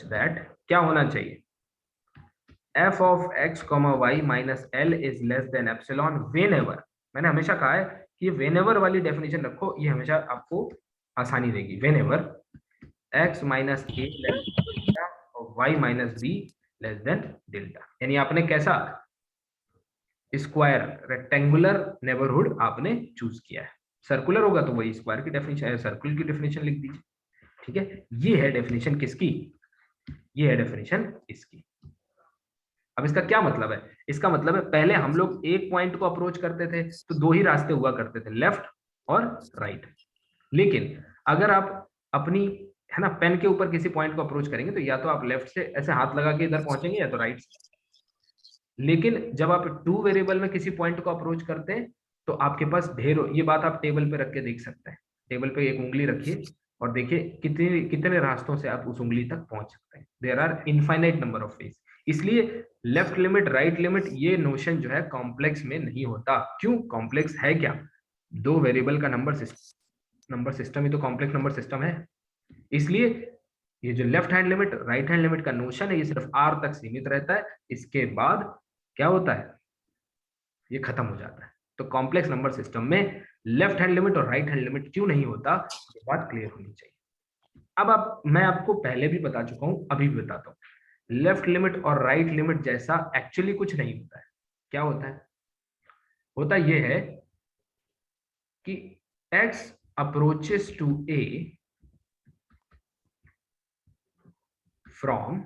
A: that क्या होना चाहिए, f of x, y minus l is less than epsilon whenever। मैंने हमेशा कहा है कि whenever वाली डेफिनेशन रखो, ये हमेशा आपको आसानी देगी। whenever x minus a less than delta और y minus b less than delta, यानी आपने कैसा स्क्वायर रेक्टेंगुलर नेबरहुड आपने चूज किया है। सर्कुलर होगा तो वही स्क्वायर की डेफिनेशन, सर्कुलर की डेफिनेशन लिख दीजिए। ठीक है, ये है डेफिनेशन किसकी, ये है डेफिनेशन इसकी। अब इसका क्या मतलब है, इसका मतलब है पहले हम लोग एक पॉइंट को अप्रोच करते थे तो दो ही रास्ते हुआ करते थे, लेफ्ट और राइट। लेकिन अगर आप अपनी है ना पेन के ऊपर किसी पॉइंट को अप्रोच करेंगे तो या तो आप लेफ्ट से ऐसे हाथ लगा के इधर पहुंचेंगे या तो राइट से। लेकिन जब आप टू वेरिएबल में किसी पॉइंट को अप्रोच करते हैं तो आपके पास ढेरों, ये बात आप टेबल पे रख के देख सकते हैं। टेबल पे एक उंगली रखिए और देखिए कितने कितने रास्तों से आप उस उंगली तक पहुंच सकते हैं। There are infinite number of ways. इसलिए लेफ्ट लिमिट राइट लिमिट ये नोशन जो है कॉम्प्लेक्स में नहीं होता। क्यों, कॉम्प्लेक्स है क्या, दो वेरिएबल का नंबर सिस्टम ही तो कॉम्प्लेक्स नंबर सिस्टम है। इसलिए ये जो left hand limit right hand limit का नोशन है ये सिर्फ आर तक सीमित रहता है, इसके बाद क्या होता है, ये खत्म हो जाता है। तो कॉम्प्लेक्स नंबर सिस्टम में लेफ्ट हैंड लिमिट और राइट हैंड लिमिट क्यों नहीं होता, ये बात क्लियर होनी चाहिए। अब मैं आपको पहले भी बता चुका हूं, अभी भी बताता हूं, लेफ्ट लिमिट और राइट लिमिट जैसा एक्चुअली कुछ नहीं होता है। क्या होता है, होता ये है कि x approaches to a from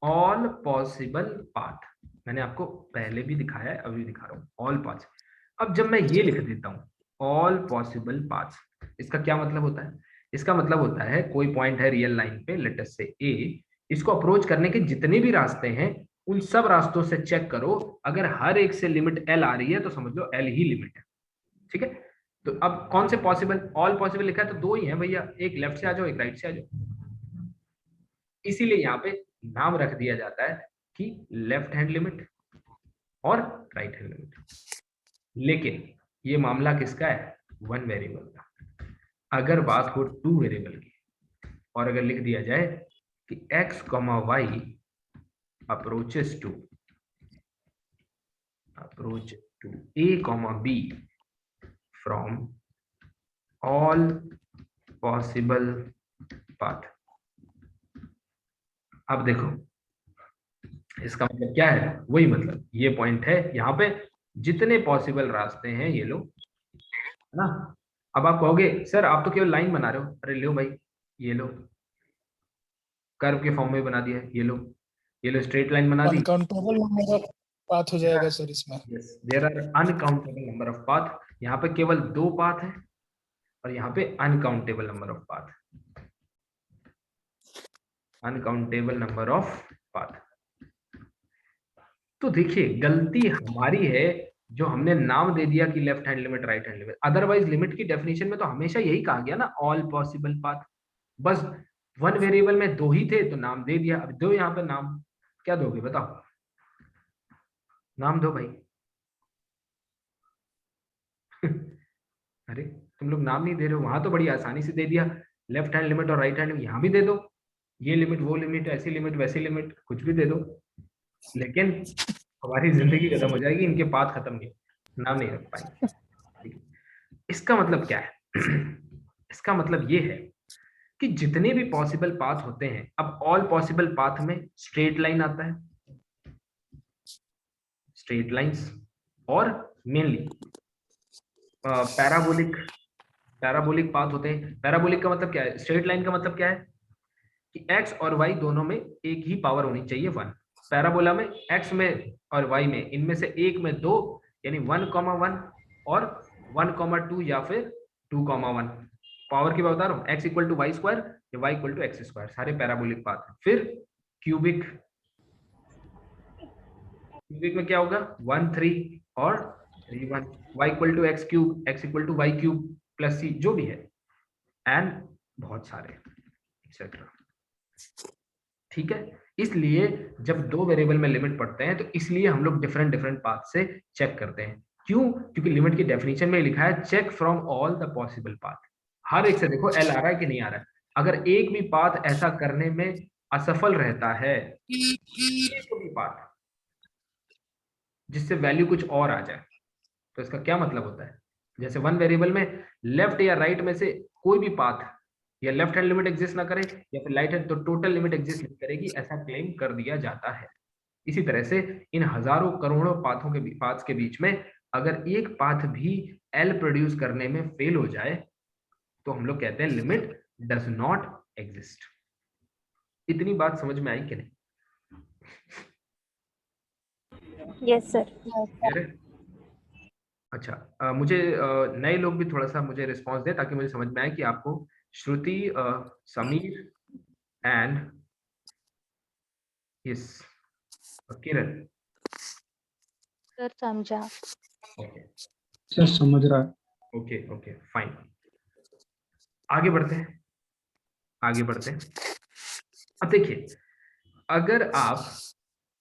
A: all possible path। मैंने आपको पहले भी दिखाया है, अभी दिखा रहा हूं, ऑल पाथ्स। अब जब मैं ये लिख देता हूं ऑल पॉसिबल पाथ्स, इसका क्या मतलब होता है, इसका मतलब होता है कोई पॉइंट है रियल लाइन पे, लेट अस से a, इसको अप्रोच करने के जितने भी रास्ते हैं उन सब रास्तों से चेक करो, अगर हर एक से लिमिट l आ रही है तो समझ लो l ही लिमिट है। ठीक है, तो अब कौन से पॉसिबल, ऑल पॉसिबल लिखा है तो दो ही है भैया, एक लेफ्ट से आ जाओ एक राइट से आ जाओ। इसीलिए यहाँ पे नाम रख दिया जाता है कि लेफ्ट हैंड लिमिट और राइट हैंड लिमिट। लेकिन ये मामला किसका है, वन वेरिएबल का। अगर बात हो टू वेरिएबल की और अगर लिख दिया जाए कि x, y approaches to a, b from all possible path। अब देखो इसका मतलब क्या है, वही मतलब ये पॉइंट है, यहाँ पे जितने पॉसिबल रास्ते हैं ये लो, है ना। अब आप कहोगे सर आप तो केवल लाइन बना रहे हो, अरे लो भाई, ये लो कर्व के फॉर्म में बना दिया है, ये लो स्ट्रेट लाइन बना दी।
C: अनकाउंटेबल नंबर ऑफ पाथ हो जाएगा सर इसमें।
A: Yes, there are uncountable number of path. यहाँ पे केवल दो पाथ है और यहाँ पे uncountable number of path, uncountable number of path. तो देखिए गलती हमारी है जो हमने नाम दे दिया कि left hand limit right hand limit. Otherwise limit की डेफिनेशन में तो हमेशा यही कहा गया ना, ऑल पॉसिबल पाथ। बस वन वेरिएबल में दो ही थे तो नाम दे दिया। अब दो यहाँ पे नाम क्या दोगे बताओ, नाम दो भाई। अरे तुम लोग नाम नहीं दे रहे हो, वहां तो बड़ी आसानी से दे दिया, लेफ्ट हैंड लिमिट और राइट हैंड लिमिट, यहाँ भी दे दो, ये लिमिट वो लिमिट ऐसी लिमिट वैसी लिमिट कुछ भी दे दो। लेकिन हमारी जिंदगी खत्म हो जाएगी, इनके पाथ खत्म नहीं, नाम नहीं रख पाएंगे। इसका मतलब क्या है, इसका मतलब ये है कि जितने भी पॉसिबल पाथ होते हैं, अब ऑल पॉसिबल पाथ में स्ट्रेट लाइन आता है, स्ट्रेट लाइंस, और मेनली पैराबोलिक पाथ होते हैं। पैराबोलिक का मतलब क्या है? स्ट्रेट लाइन का मतलब क्या है कि x और y दोनों में एक ही पावर होनी चाहिए 1। पैराबोला में x में और y में इनमें से एक में 2, यानी 1,1 और 1,2 या फिर 2,1। पावर की बात बता रहा हूँ, x equal to y square या y equal to x square, सारे पैराबोलिक पाथ हैं। फिर क्यूबिक में क्या होगा? 1 3 और 3 1, y equal to x cube, x equal to y cube plus c, जो भी है, एंड बहुत सारे एक्सेट्रा। ठीक है, इसलिए जब दो वेरिएबल में लिमिट पढ़ते हैं तो इसलिए हम लोग डिफरेंट पाथ से चेक करते हैं। क्यों? क्योंकि लिमिट की डेफिनेशन में लिखा है check from all the possible path. हर एक से देखो एल आ रहा है कि नहीं आ रहा है। अगर एक भी पाथ ऐसा करने में असफल रहता है, एक भी पाथ जिससे वैल्यू कुछ और आ जाए, तो इसका क्या मतलब होता है? जैसे वन वेरिएबल में लेफ्ट या राइट में से कोई भी पाथ या लेफ्ट हैंड लिमिट एग्जिस्ट ना करे या फिर राइट हैंड, तो टोटल लिमिट एग्जिस्ट नहीं करेगी, ऐसा क्लेम कर दिया जाता है। इसी तरह से इन हजारों करोड़ों पाथ्स के बीच में अगर एक पाथ भी एल प्रोड्यूस करने में फेल हो जाए तो हम लोग कहते हैं लिमिट डज नॉट एग्जिस्ट। इतनी बात समझ में आई कि नहीं?
B: Yes sir.
A: Clear है? अच्छा, मुझे नए लोग भी थोड़ा सा मुझे रिस्पांस दें ताकि मुझे समझ में आए कि आपको Shruti, Sameer and yes Kiran.
B: Sir समझा।
A: ओके
C: सर समझ रहा है।
A: ओके फाइन, आगे बढ़ते हैं। अब देखिए, अगर आप,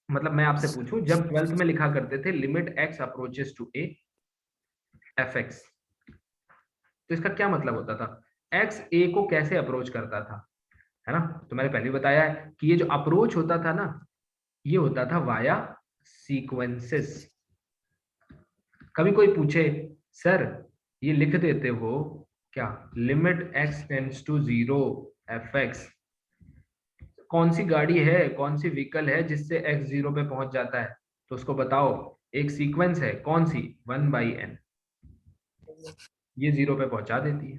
A: मतलब मैं आपसे पूछूं, जब 12th में लिखा करते थे limit x approaches to a f x, तो इसका क्या मतलब होता था? x a को कैसे अप्रोच करता था, है ना? तो मैंने पहले बताया है कि ये जो अप्रोच होता था ना, ये होता था वाया सीक्वेंसेस। कभी कोई पूछे सर ये लिख देते हो क्या, limit x tends to 0 f x, कौन सी गाड़ी है, कौन सी व्हीकल है जिससे x 0 पे पहुंच जाता है? तो उसको बताओ, एक सीक्वेंस है, कौन सी? 1/n, ये 0 पे पहुंचा देती है।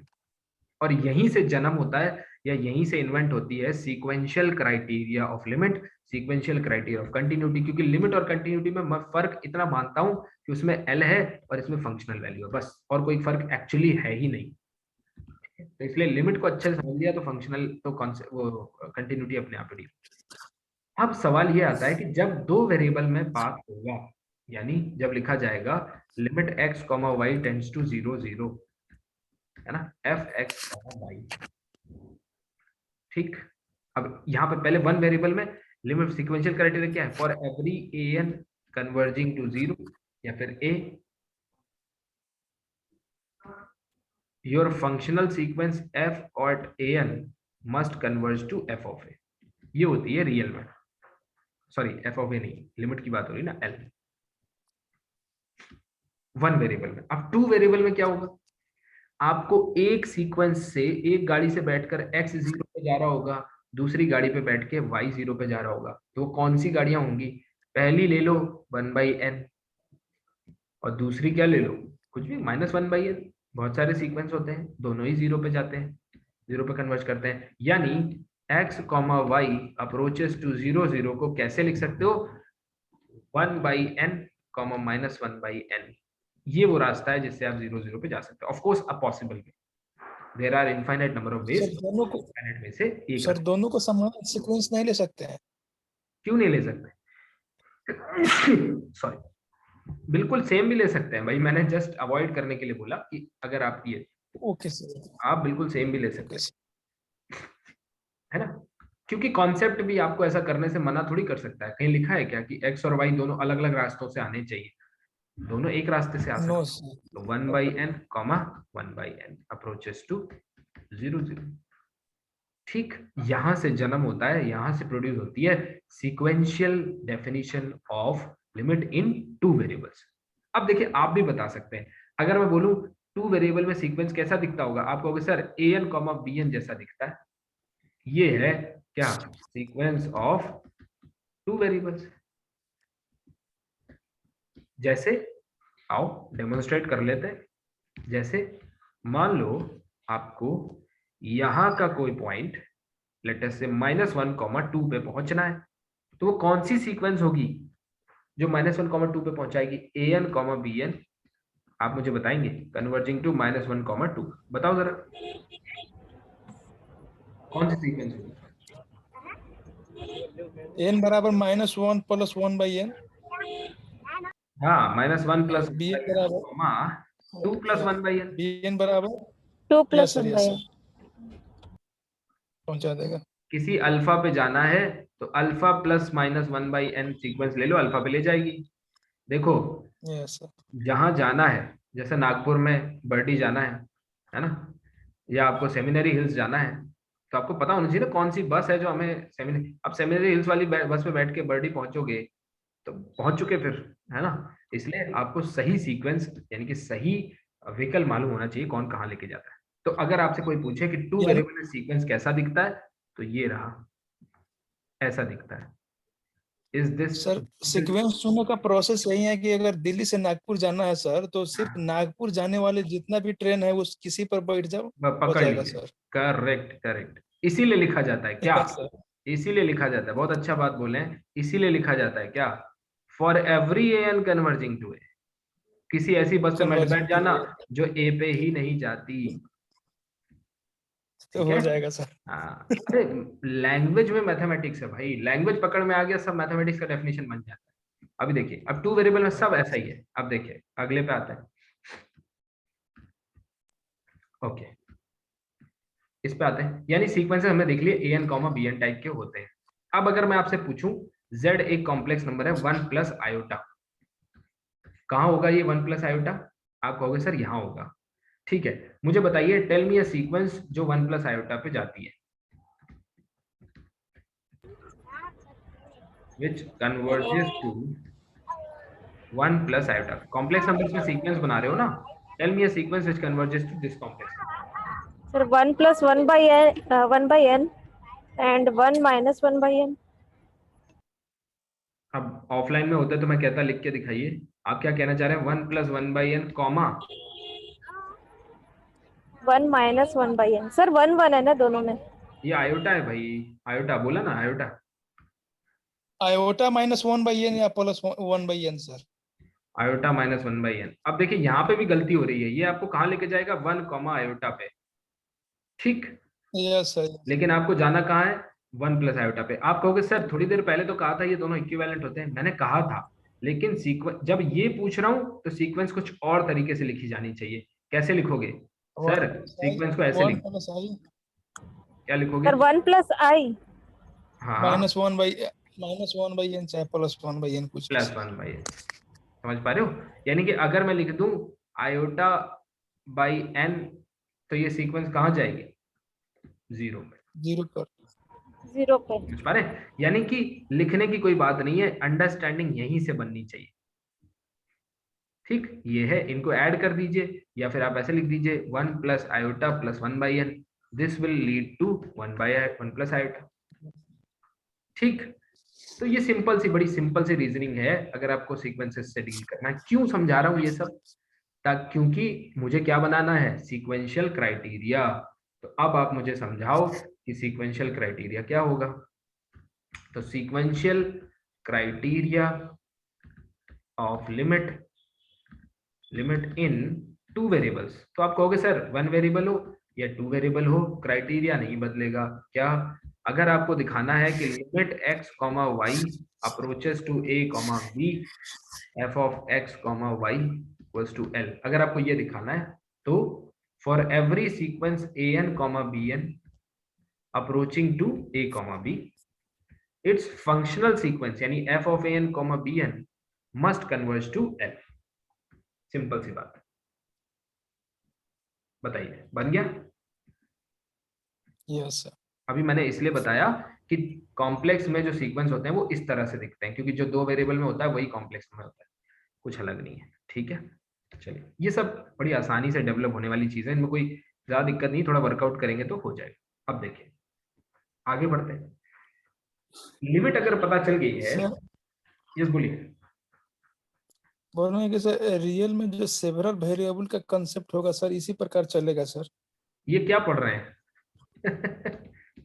A: और यहीं से जन्म होता है या यहीं से इन्वेंट होती है sequential criteria of limit, sequential criteria of continuity. क्योंकि लिमिट और कंटिन्यूटी में मैं फर्क इतना मानता हूं कि उसमें एल है और इसमें फंक्शनल वैल्यू है, बस, और कोई फर्क एक्चुअली है ही नहीं। तो इसलिए लिमिट को अच्छे से समझ लिया तो फंक्शनल तो वो कंटिन्यूटी अपने आप ही। अब सवाल ये आता है कि जब दो वेरिएबल में पाथ होगा, यानी जब लिखा जाएगा limit x, y tends to 0 0, है ना, एफ एक्स वाई। ठीक, अब यहाँ पे पहले वन वेरिएबल में लिमिट सीक्वेंशियल क्राइटेरिया क्या है? For every an converging to 0 या फिर a, your functional sequence f और an must converge to f of a। ये होती है रियल में, सॉरी f ऑफ a नहीं, लिमिट की बात हो रही ना, l, वन वेरिएबल में। अब टू वेरिएबल में क्या होगा? आपको एक सीक्वेंस से, एक गाड़ी से बैठकर x 0 पे जा रहा होगा, दूसरी गाड़ी पे बैठ के y 0 पे जा रहा होगा, तो वो कौन सी गाड़ियां होंगी? पहली ले लो 1/n, और दूसरी क्या ले लो? कुछ भी, -1/n। बहुत सारे सीक्वेंस होते हैं, दोनों ही 0 पे जाते हैं, 0 पे कन्वर्ज करते हैं। यानी x, y अप्रोचेस टू 0 0 को कैसे लिख सकते हो? 1/n, -1/n। ये वो रास्ता है जिससे आप 0 0 पे जा सकते हो। Of course a possible way, there are infinite number of ways, infinite में से एक
C: सर दोनों को समान सीक्वेंस नहीं ले सकते हैं?
A: क्यों नहीं ले सकते? सॉरी, बिल्कुल सेम भी ले सकते हैं भाई, मैंने जस्ट अवॉइड करने के लिए बोला कि अगर आप ये,
C: ओके सर।
A: आप बिल्कुल सेम भी ले सकते हैं, है ना? क्योंकि कॉन्सेप्ट भी आपको ऐसा करने से मना थोड़ी कर सकता है। कहीं लिखा है क्या कि x और y दोनों अलग अलग रास्तों से आने चाहिए? दोनों एक रास्ते से आ सकते
C: नो
A: हैं।
C: सर।
A: तो 1/n, 1/n अप्रोचेस टू 0 0। ठीक, यहां से जन्म होता है, यहां से प्रोड्यूस होती है sequential definition of limit in two variables. अब देखिए, आप भी बता सकते हैं, अगर मैं बोलूं टू वेरिएबल में सीक्वेंस कैसा दिखता होगा, आप कहोगे सर an, bn जैसा दिखता है। ये है क्या? Sequence of two variables. जैसे, आओ डेमोन्स्ट्रेट कर लेते हैं। जैसे मान लो आपको यहां का कोई पॉइंट लेट अस से -1, 2 पे पहुंचना है, तो वो कौन सी सीक्वेंस होगी जो -1, 2 पे पहुंचाएगी? an, bn। आप मुझे बताएंगे कन्वर्जिंग टू -1, 2। बताओ जरा कौन सी सीक्वेंस होगी?
C: n बराबर -1 + 1/n,
A: हाँ, -1 +
C: bn बराबर
A: 2 + 1/n।
C: bn बराबर
B: 2
C: yes
B: +
C: sir
B: 1
C: yes
B: by
C: sir, पहुंचा देगा।
A: किसी अल्फा पे जाना है तो अल्फा प्लस -1/n सीक्वेंस ले लो, अल्फा पे ले जाएगी। देखो
C: यस सर,
A: जहां जाना है, जैसे नागपुर में बर्डी जाना है ना, या आपको सेमिनरी हिल्स जाना है, तो आपको पता होना चाहिए ना कौन सी बस है जो हमें अब सेमिनरी हिल्स वाली बस पे बैठ के बर्डी पहुंचोगे तो पहुंच चुके फिर, है ना। इसलिए आपको सही सीक्वेंस यानी कि सही व्हीकल मालूम होना चाहिए कौन कहाँ लेके जाता है। तो अगर आपसे कोई पूछे कि टू
C: यानी
A: वेरिएबल सीक्वेंस कैसा दिखता है, तो ये रहा, ऐसा दिखता है। इज दिस
C: सर सीक्वेंस चुनने का प्रोसेस यही है कि अगर दिल्ली से नागपुर जाना है सर, तो सिर्फ नागपुर जाने वाले जितना भी ट्रेन है उस किसी पर बैठ जाओ, हो
A: पकड़
C: जाएगा
A: लीजिए।
C: सर।
A: करेक्ट करेक्ट, इसीलिए लिखा जाता है क्या?
C: यस सर,
A: इसीलिए लिखा जाता है, बहुत अच्छा बात बोले हैं, इसीलिए लिखा जाता है क्या? For every n converging to a. किसी ऐसी बस पे मत बैठ
C: कन्वर्जिंग टू
A: जाना
C: ए,
A: जो ए पे ही नहीं जाती।
C: तो
A: ठीक है।
C: हो जाएगा सर।
A: हाँ, अरे लैंग्वेज में मैथमेटिक्स है भाई, लैंग्वेज पकड़ में आ गया सब मैथमेटिक्स का डेफिनेशन बन जाता है। अभी देखिए, अब टू वेरिएबल में सब ऐसा ही है। अब देखिए अगले पे आता है। ओके, इस पे आते हैं, यानी सीक्वेंसेस हमने देख लिए an, bn टाइप के होते हैं। अब अगर मैं आपसे पूछूं z एक कॉम्प्लेक्स नंबर है 1 प्लस आयोटा, कहाँ होगा ये 1 प्लस आयोटा? आप कहोगे सर यहाँ होगा। ठीक है, मुझे बताइए टेल मी अ सीक्वेंस जो 1 प्लस आयोटा पे जाती है, which converges to 1 plus iota. Complex numbers में सीक्वेंस बना रहे हो ना, tell me a sequence which converges to this complex number।
B: Sir, 1 + 1/n and 1 - 1/n.
A: अब ऑफलाइन में होता तो मैं कहता लिख के दिखाइए। आप क्या कहना चाह रहे हैं? 1 + 1/n कॉमा
B: 1 - 1/n. सर 1 1 है ना दोनों में?
A: ये आयोटा है भाई, आयोटा बोला ना, आयोटा।
C: आयोटा -1/n या +1/n सर।
A: Iota -1/n। अब देखिए यहाँ पे भी गलती हो रही है, ये आपको कहाँ लेके जाएगा? 1 आयोटा पे, ठीक।
C: यस सर,
A: लेकिन आपको जाना कहाँ है? 1 प्लस आयोटा पे। आप कहोगे सर थोड़ी देर पहले तो कहा था ये दोनों इक्विवेलेंट होते हैं, मैंने कहा था, लेकिन सीक्वेंस जब ये पूछ रहा हूँ तो सीक्वेंस कुछ और तरीके से लिखी जानी चाहिए। कैसे लिखोगे सर? सीक्वेंस को ऐसे
C: 1
A: लिखो।
C: + i
A: क्या लिखोगे?
B: Sir 1 + i.
A: हाँ हाँ,
C: -1/n चाहे +1/n कुछ भी सर।
A: +1/n। समझ पा रहे हो? यानी कि अगर मैं लिख दूं आयोटा बाई n, तो ये सीक्वेंस कहाँ जाएगी? 0 पे।
C: 0 पर।
B: 0 पे.
A: समझ पा रहे हैं? यानी कि लिखने की कोई बात नहीं है, अंडरस्टैंडिंग यहीं से बननी चाहिए। ठीक, ये है, इनको ऐड कर दीजिए, या फिर आप ऐसे लिख दीजिए 1 plus iota plus 1/n, this will lead to 1 plus iota. ठीक, तो ये सिंपल सी, बड़ी सिंपल सी रीजनिंग है अगर आपको सीक्वेंसेस से डील करना है। क्यों समझा रहा हूँ ये सब? क्योंकि मुझे क्या बनाना है? Sequential criteria. तो अब आप मुझे समझाओ कि सीक्वेंशियल क्राइटेरिया क्या होगा। तो sequential criteria of limit in 2 variables. तो आप कहोगे सर 1 वेरिएबल हो या 2 वेरिएबल हो, क्राइटेरिया नहीं बदलेगा। क्या? अगर आपको दिखाना है कि limit x, y approaches to a, b, f of x, y equals to l, अगर आपको ये दिखाना है तो for every sequence an, bn approaching to a, b, it's functional sequence यानी f of an, bn must converge to l। Simple सी बात है, बताइए बन गया?
C: यस सर,
A: अभी मैंने इसलिए बताया कि कॉम्प्लेक्स में जो सीक्वेंस होते हैं वो इस तरह से दिखते हैं, क्योंकि जो 2 वेरिएबल में होता है वही कॉम्प्लेक्स में होता है, कुछ अलग नहीं है। ठीक है, चलिए ये सब बड़ी आसानी से डेवलप होने वाली चीजें, इनमें कोई ज्यादा दिक्कत नहीं, थोड़ा वर्कआउट करेंगे तो हो जाएगा। अब देखिए आगे बढ़ते हैं। लिमिट अगर पता चल गई है,
C: सर
A: यस बोलिए।
C: बोल रहे हैं कि सर रियल में जो सेवरल वेरिएबल का कंसेप्ट होगा सर इसी प्रकार चलेगा सर।
A: ये क्या पढ़ रहे हैं?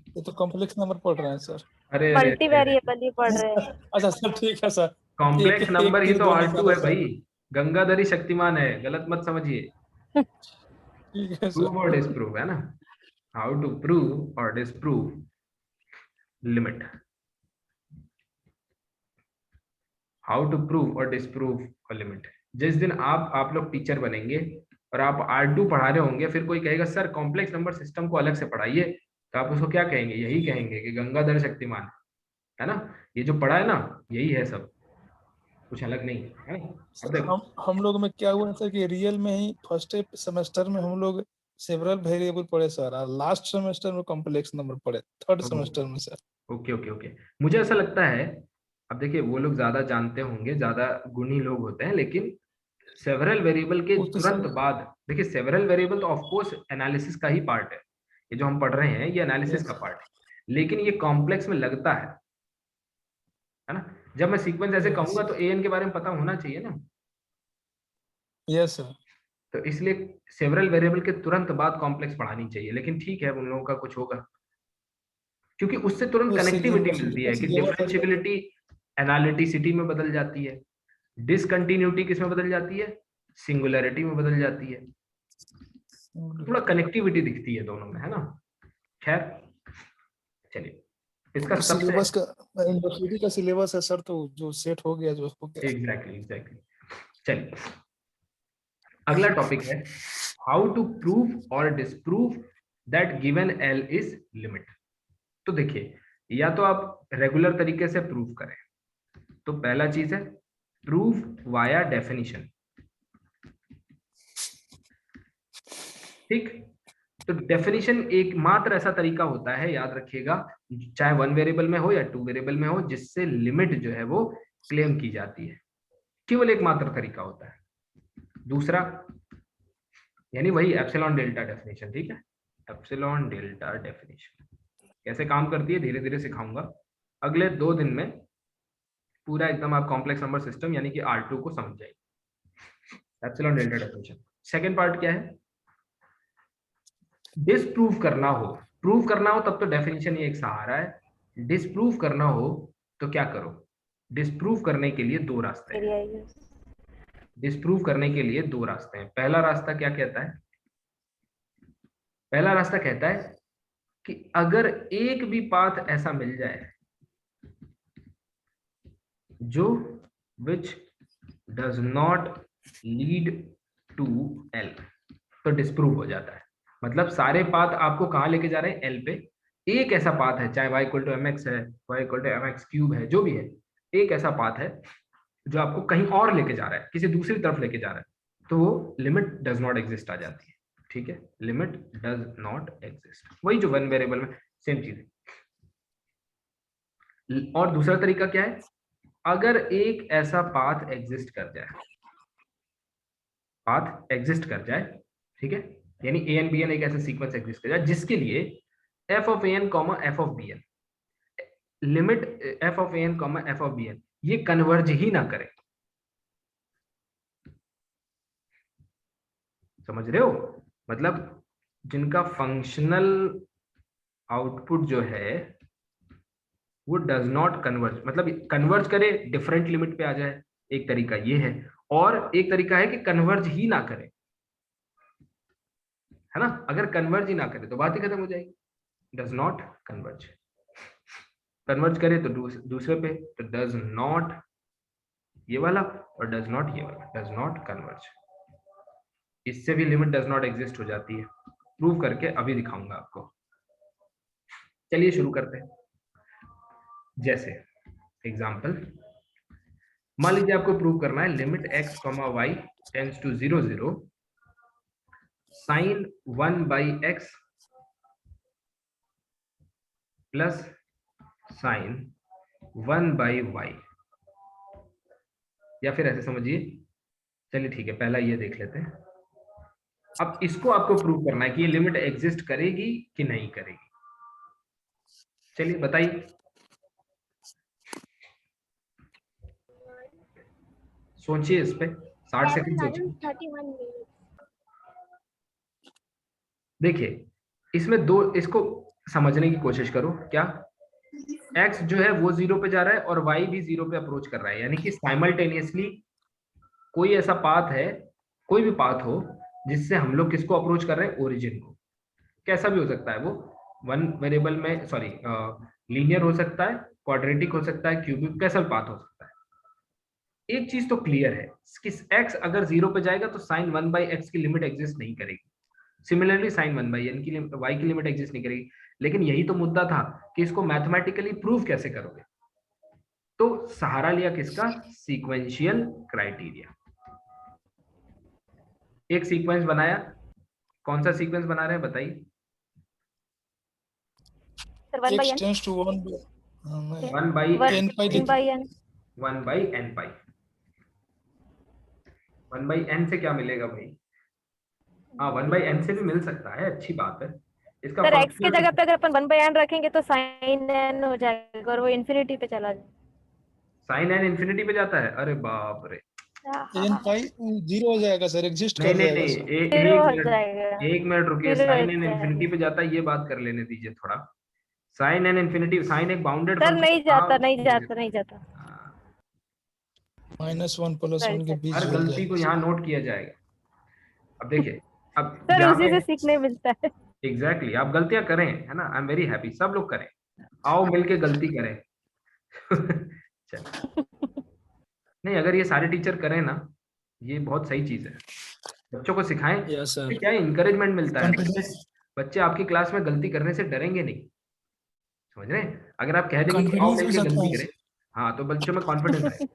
C: ये तो कॉम्प्लेक्स नंबर पढ़ रहे हैं सर।
A: अरे अरे
B: मल्टी
A: अरे अरे,
B: वेरिएबल ही पढ़ रहे हैं।
C: अच्छा सर ठीक है सर। एक
A: कॉम्प्लेक्स
C: एक
A: नंबर ही
C: तीर
A: तो
C: दो
A: R2
C: निशाना
A: है
C: सर।
A: भाई। गंगाधरी शक्तिमान है, गलत मत समझिए।
C: ठीक है सर।
A: प्रूव और डिस्प्रूव है ना, हाउ टू प्रूव और disprove limit, how to prove और डिस्प्रूव अ लिमिट। जिस दिन आप लोग टीचर बनेंगे और आप R2 पढ़ा रहे होंगे, फिर कोई कहेगा सर कॉम्प्लेक्स नंबर सिस्टम को अलग से पढ़ाइए, तो आप उसको क्या कहेंगे? यही कहेंगे कि गंगाधर शक्तिमान है ना, ये जो पढ़ा है ना यही है सब, कुछ अलग नहीं है ना। अब देखो,
C: हम लोग में क्या हुआ सर कि रियल में ही फर्स्ट सेमेस्टर में हम लोग सेवरल वेरिएबल पढ़े सर, और लास्ट सेमेस्टर में कॉम्प्लेक्स नंबर पढ़े, थर्ड सेमेस्टर में सर।
A: ओके ओके ओके, मुझे ऐसा लगता है, अब देखिए वो लोग ज्यादा जानते होंगे, ज्यादा गुणी लोग होते हैं, लेकिन सेवरल वेरिएबल के
C: वो तो
A: तुरंत
C: सर
A: बाद, देखिए सेवरल वेरिएबल तो ऑफ कोर्स एनालिसिस का ही पार्ट है, ये जो हम पढ़ रहे हैं ये एनालिसिस का
C: यस
A: पार्ट है, लेकिन ये कॉम्प्लेक्स में लगता है ना। जब मैं सीक्वेंस ऐसे
C: यस
A: कहूंगा तो एन के बारे में पता होना चाहिए ना,
C: यस सर।
A: तो इसलिए सेवरल वेरिएबल के तुरंत बाद कॉम्प्लेक्स पढ़ानी चाहिए, लेकिन ठीक है उन लोगों का कुछ होगा, क्योंकि उससे तुरंत
C: वो
A: कनेक्टिविटी
C: सिलेबस
A: मिलती है कि
C: सिलेबस है सर।
A: डिफरेंशिएबिलिटी एनालिटिसिटी में बदल जाती है, डिसकंटिन्यूटी किस में बदल जाती है? सिंगुलैरिटी में बदल जाती है, थोड़ा कनेक्टिविटी दिखती है दोनों में, है ना। खैर चलिए, इसका
C: वो
A: सबसे
C: सिलेबस का यूनिवर्सिटी का सिलेबस है सर, तो जो सेट हो गया जो हो गया।
A: Exactly exactly. चलिए अगला टॉपिक है हाउ टू प्रूव और disprove that given L is limit. तो देखिए, या तो आप रेगुलर तरीके से प्रूव करें, तो पहला चीज है प्रूव वाया डेफिनेशन, ठीक। तो डेफिनेशन एकमात्र ऐसा तरीका होता है, याद रखिएगा, चाहे वन वेरिएबल में हो या टू वेरिएबल में हो, जिससे लिमिट जो है वो क्लेम की जाती है, केवल एकमात्र तरीका होता है। दूसरा, यानी वही एप्सिलॉन डेल्टा डेफिनेशन, ठीक है, एप्सिलॉन डेल्टा डेफिनेशन कैसे काम करती है धीरे धीरे सिखाऊंगा अगले 2 दिन में, पूरा एकदम आप कॉम्प्लेक्स नंबर सिस्टम यानी कि R2 को समझ जाएंगे। Epsilon delta definition. Second part क्या है? डिसप्रूव करना हो, प्रूव करना हो तब तो डेफिनेशन ही एक सहारा है, डिसप्रूव करना हो तो क्या करो? डिसप्रूव करने के लिए दो रास्ते हैं,
B: एरिया
A: डिसप्रूव करने के लिए दो रास्ते हैं। पहला रास्ता क्या कहता है? पहला रास्ता कहता है कि अगर एक भी पाथ ऐसा मिल जाए जो which does not lead to L, तो डिसप्रूव हो जाता है। मतलब सारे पाथ आपको कहां लेके जा रहे हैं? L पे। एक ऐसा पाथ है, चाहे y इक्वल टू mx है, y equal to mx cube है, जो भी है, एक ऐसा पाथ है जो आपको कहीं और लेके जा रहा है, किसी दूसरी तरफ लेके जा रहा है, तो वो लिमिट डज नॉट एग्जिस्ट आ जाती है, ठीक है, लिमिट डज नॉट एग्जिस्ट, वही जो वन वेरिएबल में सेम चीज है। और दूसरा तरीका क्या है? अगर एक ऐसा पाथ एग्जिस्ट कर जाए, पाथ एग्जिस्ट कर जाए, ठीक है, यानी ए एन बी एन एक ऐसा सीक्वेंस एग्जिस्ट कर जाए जिसके लिए f of a n comma f of b n, limit f of a n comma f of b n ये कन्वर्ज ही ना करे, समझ रहे हो? मतलब जिनका फंक्शनल आउटपुट जो है वो डज नॉट कन्वर्ज, मतलब कन्वर्ज करे डिफरेंट लिमिट पे आ जाए, एक तरीका ये है, और एक तरीका है कि कन्वर्ज ही ना करे, है ना। अगर कन्वर्ज ही ना करे तो बात ही खत्म हो जाएगी, डज नॉट कन्वर्ज, कन्वर्ज करे तो दूसरे पे, तो डज नॉट ये वाला, और डज नॉट ये वाला, डज नॉट कन्वर्ज, इससे भी लिमिट डज नॉट एग्जिस्ट हो जाती है। प्रूव करके अभी दिखाऊंगा आपको। चलिए शुरू करते हैं। जैसे एग्जाम्पल, मान लीजिए आपको प्रूव करना है limit x comma y tends to 0 0 sine 1/x plus sine 1/y, या फिर ऐसे समझिए, चलिए ठीक है पहला ये देख लेते हैं। अब इसको आपको प्रूव करना है कि ये लिमिट एग्जिस्ट करेगी कि नहीं करेगी, चलिए बताइए। सोचिए इस पे 60 सेकंड सोचिए। देखिए इसमें दो, इसको समझने की कोशिश करो। क्या x जो है वो 0 पे जा रहा है और y भी 0 पे अप्रोच कर रहा है, यानी कि साइमल्टेनियसली कोई ऐसा पाथ है, कोई भी पाथ हो जिससे हम लोग किसको अप्रोच कर रहे हैं, ओरिजिन को। कैसा भी हो सकता है वो, वन वेरिएबल में, सॉरी लीनियर हो सकता है, क्वाड्रेटिक हो सकता है, क्यूबिक, कैसा भी पाथ हो सकता है। एक चीज तो क्लियर है कि x अगर 0 पे जाएगा तो साइन 1/x की लिमिट एग्जिस्ट नहीं करेगी। सिमिलरली साइन 1/n की y की लिमिट एग्जिस्ट नहीं करेगी। लेकिन यही तो मुद्दा था कि इसको मैथमेटिकली प्रूव कैसे करोगे। तो सहारा लिया किसका, सीक्वेंशियल क्राइटेरिया। एक सीक्वेंस बनाया, कौन सा सीक्वेंस बना रहे हैं बताइए।
C: x tends to 1
A: 1 by
C: n pi
B: n by n
A: 1 by n pi। 1 by n से क्या मिलेगा भाई, हाँ 1 by n से भी मिल सकता है, अच्छी बात है। इसका
B: सर x के
A: फंक्शन
B: जगह पे अगर अपन 1 by n रखेंगे तो sin n हो जाएगा और वो इन्फिनिटी पे चला जाएगा।
A: साइन n इंफिनिटी पे जाता है, अरे बाप रे।
C: n pi 0 हो जाएगा सर, एग्जिस्ट
A: नहीं
C: कर
A: नहीं
C: जाएगा
A: नहीं,
C: सर।
A: एक
B: 0 हो
A: मिनट,
B: जाएगा,
A: एक मिनट रुकिए।
B: 0 हो
A: साइन n
B: जाएगा।
A: इंफिनिटी पे जाता है, ये बात कर लेने दीजिए थोड़ा। साइन n इंफिनिटी, साइन एक बाउंडेड
B: सर
A: फंक्शन,
B: नहीं जाता, नहीं जाता, नहीं जाता।
C: -1 + 1 के बीच
A: हर
C: मिल
A: गलती
C: जाएगा
A: को यहाँ नोट किया जाएगा। अब देखिए, अब
B: सर
A: यहाँ
B: उसी
A: पे
B: से सीखने मिलता है।
A: एग्जैक्टली आप गलतियां करें, है ना, आई एम वेरी हैप्पी, सब लोग करें, आओ मिलके गलती करें। चलो, नहीं अगर ये सारे टीचर करें ना, ये बहुत सही चीज है, बच्चों को सिखाएं।
C: Yes sir.
A: क्या इंकरेजमेंट मिलता है,
C: कॉन्फिडेंस,
A: बच्चे आपकी क्लास में गलती करने से डरेंगे नहीं, समझ रहे हैं। अगर आप कह देंगे कि आओ
C: कॉन्फिडेंस भी
A: मिलके
C: सकता
A: गलती
C: है
A: करें, हाँ तो बच्चों में कॉन्फिडेंस आएगा।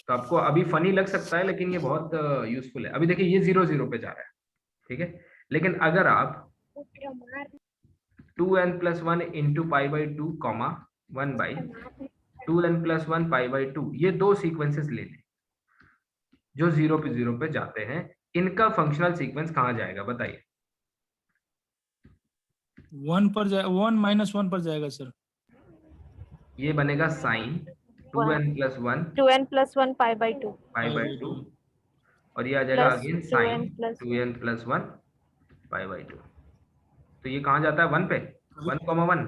A: तो आपको अभी फनी लग सकता है लेकिन ये बहुत यूजफुल है। अभी देखिए ये 0 0 पे जा रहा है, ठीक है। लेकिन अगर आप 2n + 1 into pi by 2 comma 1 by 2n + 1 pi by 2, ये दो सीक्वेंसेस ले लें जो 0 पे 0 पे जाते हैं, इनका फंक्शनल सीक्वेंस कहाँ जाएगा बताइए।
C: 1 पर जाए, 1 - 1 पर जाएगा सर।
A: ये बनेगा sine 2n + 1
B: 2n + 1 pi by 2
A: pi by 2, और ये आ जाएगा
B: plus
A: again
B: 2n
A: sine
B: +
A: 2n + 1 pi by 2। तो ये कहाँ जाता है, 1 पे, 1,1।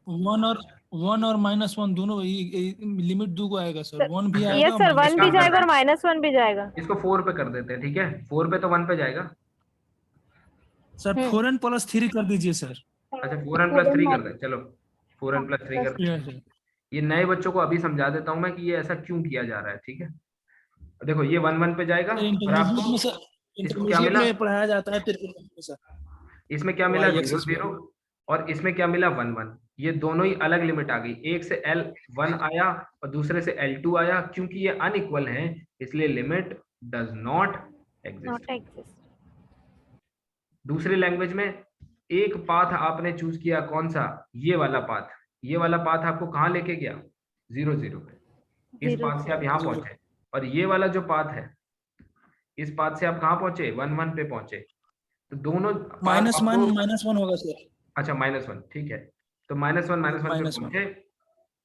C: 1 और -1 दोनों लिमिट दो को आएगा सर, 1 भी
B: यस
C: आएगा
B: सर, 1 भी
A: काम
B: जाएगा
A: करना
B: और -1 भी जाएगा।
A: इसको 4 पे कर देते हैं, ठीक है। 4 पे तो 1 पे जाएगा।
C: सर। 4n + 3 कर दीजिए सर।
A: अच्छा 4n + 3 कर दें, चलो 4n + 3 कर दें।
C: Yes sir.
A: ये नए बच्चों को अभी समझा देता हूँ मैं कि ये ऐसा क्यों किया जा रहा है, ठीक है। देखो ये 1 1 पे जाएगा और
C: इंटरमीडिएट
A: आपको
C: में सर,
A: इसको क्या
C: इंटरमीडिएट
A: मिला,
C: में पढ़ाया जाता है त्रिकोणमिति में सर।
A: इसमें क्या मिला,
C: y
A: 0
C: एक्सिस पे
A: 0, और इसमें क्या मिला, 1 1। ये दोनों ही अलग लिमिट आ गई, एक से L1 आया और दूसरे से L2 आया। क्योंकि ये अनइक्वल है इसलिए limit does not exist.
B: Not exist.
A: दूसरी लैंग्वेज में एक पाथ आपने चूज किया, कौन सा, ये वाला पाथ। ये वाला पाथ आपको कहाँ लेके गया, 0 0 पे। इस पाथ से आप यहाँ पहुंचे, और ये वाला जो पाथ है, इस पाथ से आप कहाँ पहुंचे, 1 1 पे पहुंचे। तो दोनों पाथ आपको,
C: -1 होगा सर।
A: अच्छा -1, ठीक है। तो -1 -1 पे
C: -1
A: पहुंचे,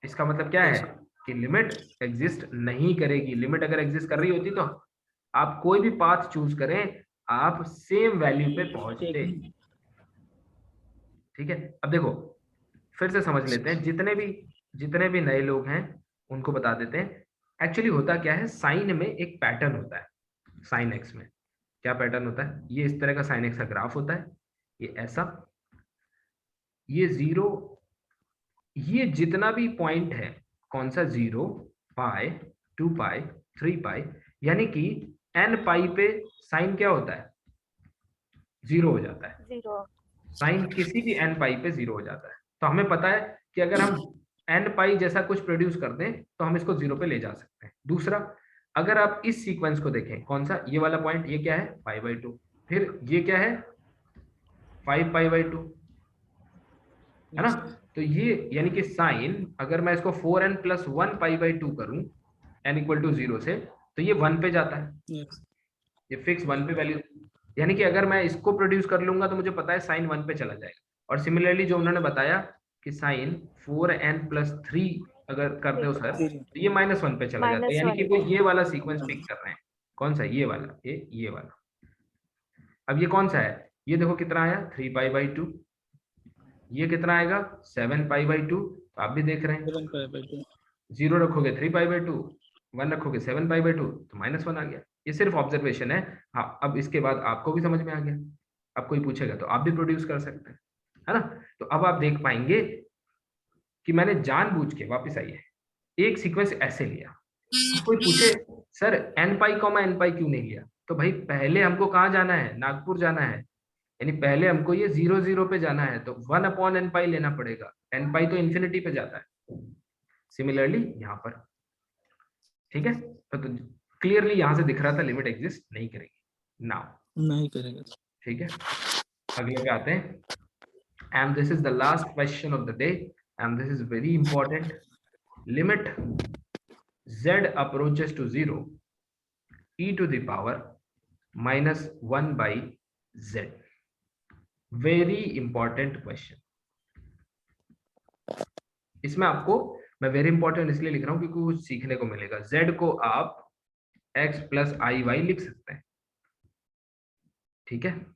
A: इसका मतलब क्या है कि लिमिट एग्जिस्ट नहीं करेगी। लिमिट अगर एग्जिस्ट कर रही होती तो आप कोई भी पाथ चूज करें, आप सेम वैल्यू पे पहुंचते, ठीक है। अब देखो फिर से समझ लेते हैं, जितने भी नए लोग हैं उनको बता देते हैं। एक्चुअली होता क्या है, साइन में एक पैटर्न होता है। साइन एक्स में क्या पैटर्न होता है, ये इस तरह का साइन एक्स का ग्राफ होता है, ये ऐसा, ये 0, ये जितना भी पॉइंट है, कौन सा, 0 पाई 2 पाई 3 पाई, यानी कि n पाई पे साइन क्या होता है, 0 हो जाता है।
B: 0
A: साइन किसी भी n पाई पे 0 हो जाता है। तो हमें पता है कि अगर हम n पाई जैसा कुछ प्रोड्यूस कर दें तो हम इसको 0 पे ले जा सकते हैं। दूसरा, अगर आप इस सीक्वेंस को देखें, कौन सा, ये वाला पॉइंट, ये क्या है, π/2, फिर ये क्या है, 5π/2, है ना। तो ये यानी कि साइन, अगर मैं इसको 4n + 1 π/2 करूं n = 0 से, तो ये 1 पे जाता है, ये फिक्स 1 पे वैल्यू। यानी कि अगर मैं इसको प्रोड्यूस कर लूंगा तो मुझे पता है साइन 1 पे चला जाएगा। और सिमिलरली जो उन्होंने बताया कि साइन 4n + 3 अगर करते हो
B: ठीक
A: सर
C: जी जी।
A: तो ये -1 पे चला जाता है, यानी कि
B: -1
A: वो
B: पे।
A: ये वाला सीक्वेंस पिक कर रहे हैं। कौन सा? ये वाला, ये वाला। अब ये कौन सा है? ये देखो कितना आया, 3π/2। ये कितना आएगा, 7π/2। तो आप भी देख रहे हैं,
C: 7π/2।
A: 0 रखोगे 3π/2, 1 रखोगे 7π/2, तो -1 आ गया। ये सिर्फ ऑब्जर्वेशन है। हाँ, अब इसके बाद आपको भी समझ में आ गया। अब कोई पूछेगा तो आप भी प्रोड्यूस कर सकते हैं, है ना। तो अब आप देख पाएंगे कि मैंने जानबूझ के, वापस आइए, एक सीक्वेंस ऐसे लिया। अब कोई पूछे सर nπ, nπ क्यों नहीं लिया? तो भाई पहले हमको कहाँ जाना है, नागपुर जाना है, यानी पहले हमको ये 0 0 पे जाना है, तो 1/nπ लेना पड़ेगा। nπ तो इन्फिनिटी पे जाता है। सिमिलरली यहाँ पर, ठीक है। तो क्लियरली यहाँ से दिख रहा था लिमिट एग्जिस्ट नहीं करेगी नाउ,
C: नहीं करेगा।
A: ठीक है। अगले पे आते हैं, and this is the last question of the day, and this is very important. Limit z approaches to 0 e to the power -1/z। Very important question. इसमें आपको, मैं वेरी इंपॉर्टेंट इसलिए लिख रहा हूं क्योंकि कुछ सीखने को मिलेगा। z को आप x + iy लिख सकते हैं, ठीक है।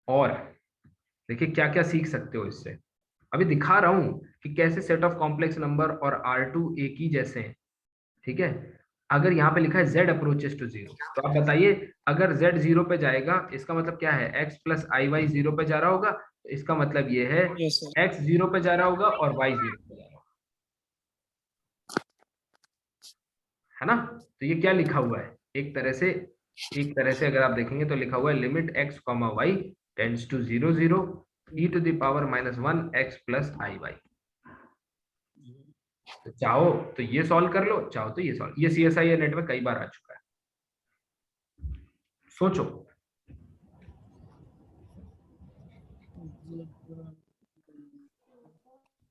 A: और देखिए क्या क्या सीख सकते हो इससे। अभी दिखा रहा हूं कि कैसे सेट ऑफ कॉम्प्लेक्स नंबर और R2 एक ही जैसे हैं, ठीक है। अगर यहाँ पे लिखा है z अप्रोचेस टू 0, तो आप बताइए अगर z 0 पे जाएगा इसका मतलब क्या है, x + iy 0 पे जा रहा होगा, तो इसका मतलब ये है
C: यस सर।
A: x 0 पे जा रहा होगा और y 0 पे जा रहा होगा, है ना। तो ये क्या लिखा हुआ है, एक तरह से अगर आप देखेंगे तो लिखा हुआ है limit x, y tends to 0 0 e to the power -1 x + iy। तो चाहो तो ये सॉल्व कर लो, चाहो तो ये सॉल्व, ये CSI नेट में कई बार आ चुका है। सोचो,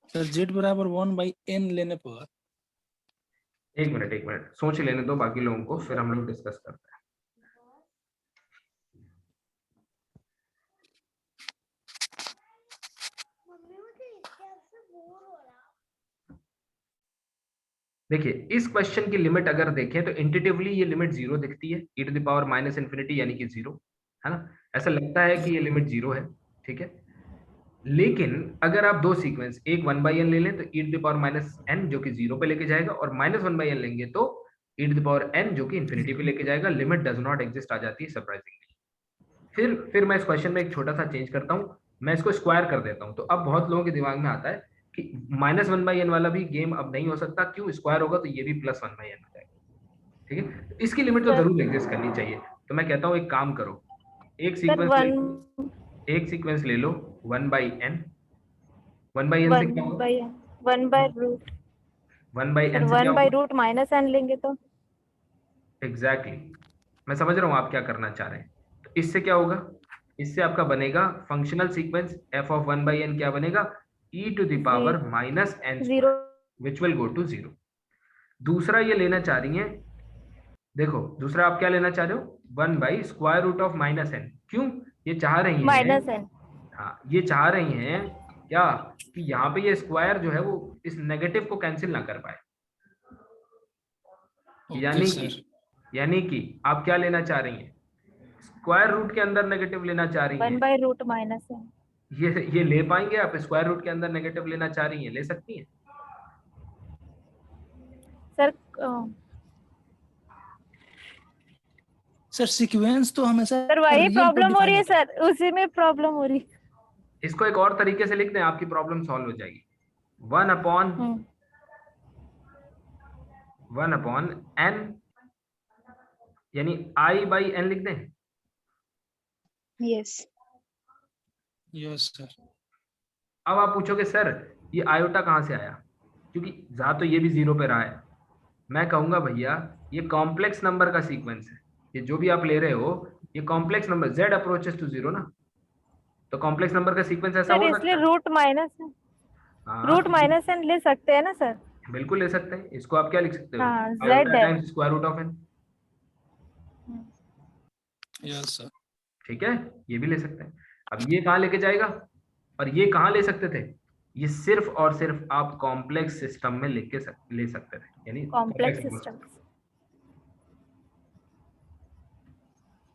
C: सर z बराबर 1/n लेने पर।
A: एक मिनट सोच लेने दो बाकी लोगों को, फिर हम लोग डिस्कस करते हैं। देखिए इस क्वेश्चन की लिमिट अगर देखें तो इंट्यूटिवली ये लिमिट 0 दिखती है, e to the power -∞ यानी कि 0, है ना। ऐसा लगता है कि ये लिमिट 0 है, ठीक है। लेकिन अगर आप दो सीक्वेंस, एक 1/n ले लें तो e to the power -n जो कि 0 पे लेके जाएगा, और -1/n लेंगे तो e to the power n जो कि इन्फिनिटी पे लेके जाएगा, लिमिट डज नॉट एग्जिस्ट आ जाती है सरप्राइजिंगली। फिर मैं इस क्वेश्चन में एक छोटा सा चेंज करता हूँ, मैं इसको स्क्वायर कर देता हूँ। तो अब बहुत लोगों के दिमाग में आता है कि -1/n वाला भी गेम अब नहीं हो सकता, क्यों, स्क्वायर होगा तो ये भी +1/n हो जाएगा, ठीक है। तो इसकी लिमिट तो
B: सर
A: जरूर एग्जिस्ट करनी चाहिए। तो मैं कहता हूँ एक काम करो, एक
B: सर
A: सीक्वेंस ले लो 1/n। 1/n से क्या होगा,
B: 1/√।
A: 1/n
B: सर
A: से क्या होगा,
B: -n लेंगे तो
A: एग्जैक्टली मैं समझ रहा हूँ आप क्या करना चाह रहे हैं। तो इससे क्या होगा, इससे आपका बनेगा फंक्शनल सीक्वेंस f(1/n) क्या बनेगा, e to the power -n²
B: 0।
A: which will go to 0। दूसरा ये लेना चाह रही हैं, देखो दूसरा आप क्या लेना चाह रहे हो, 1/√n। क्यों, ये चाह रही हैं,
B: -n।
A: हाँ ये चाह रही हैं क्या, कि यहाँ पे ये स्क्वायर जो है वो इस नेगेटिव को कैंसिल ना कर पाए।
C: Okay sir.
A: यानी कि आप क्या लेना चाह रही हैं, स्क्वायर रूट के अंदर नेगेटिव लेना चाह रही हैं।
B: 1/√-n।
A: ये ले पाएंगे आप, स्क्वायर रूट के अंदर नेगेटिव लेना चाह रही हैं, ले सकती हैं।
B: सर
C: सर सीक्वेंस तो हमेशा
B: सर वही
C: रियल पर
B: प्रॉब्लम हो
C: डिफाइन
B: रही है
C: होता है।
B: सर, उसी में प्रॉब्लम हो रही है।
A: इसको एक और तरीके से लिख दें, आपकी प्रॉब्लम सॉल्व हो जाएगी। 1/n यानी i/n लिख दें।
B: Yes
C: yes sir.
A: अब आप पूछोगे सर ये आयोटा कहाँ से आया, क्योंकि जा तो ये भी 0 पे रहा है। मैं कहूंगा भैया ये कॉम्प्लेक्स नंबर का सीक्वेंस है, ये जो भी आप ले रहे हो ये complex number, z approaches to 0 ना, तो कॉम्प्लेक्स नंबर का सीक्वेंस ऐसा
B: सर,
A: हो
B: इसलिए
A: सकता है। हाँ
B: √-n ले सकते हैं ना सर।
A: बिल्कुल ले सकते हैं। इसको आप क्या लिख सकते हो,
B: हाँ, z
A: आयोटा
B: है।
A: Times square root of n,
C: yes sir.
A: ठीक है, ये भी ले सकते हैं। अब ये कहाँ लेके जाएगा, और ये कहाँ ले सकते थे, ये सिर्फ और सिर्फ आप कॉम्प्लेक्स सिस्टम में ले सकते थे, यानी
B: कॉम्प्लेक्स
A: complex numbers।
B: सिस्टम्स।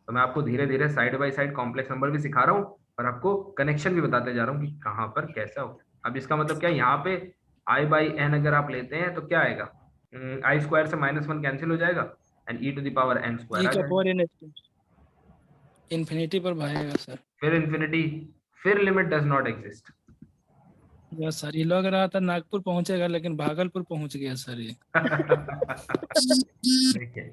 A: तो मैं आपको धीरे धीरे side by side complex number भी सिखा रहा हूँ और आपको कनेक्शन भी बताते जा रहा हूँ कि कहाँ पर कैसा हो। अब इसका मतलब क्या है, यहाँ पे i बाई n अगर आप लेते हैं तो क्या आएगा, i स्क्वायर से -1 कैंसिल हो जाएगा and e to the power n square
C: e
A: आ
C: का
A: जाएगा,
C: पावर n इन्फिनिटी पर भागेगा सर।
A: फिर इन्फिनिटी, फिर limit does not exist.
C: Yes sir, ये लग रहा था नागपुर पहुंचेगा लेकिन भागलपुर पहुंच गया सर ये।
A: देखिए,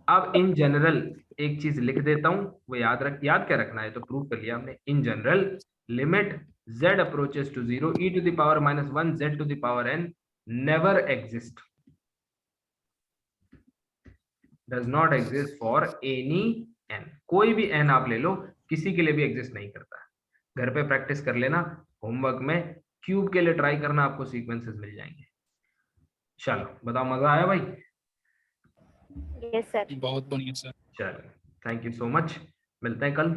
A: अब इन जनरल एक चीज लिख देता हूं, वो याद क्या रखना है, तो प्रूव कर लिया हमने। In general limit z approaches to 0 e to the power -1 z to the power n never exist, does not exist for any n। कोई भी n आप ले लो, किसी के लिए भी एग्जिस्ट नहीं करता है। घर पे प्रैक्टिस कर लेना, होमवर्क में क्यूब के लिए ट्राई करना, आपको सीक्वेंसेस मिल जाएंगे। चलो बताओ, मजा आया भाई?
B: Yes sir.
C: बहुत बढ़िया सर।
A: चलो, थैंक यू सो मच, मिलते हैं कल।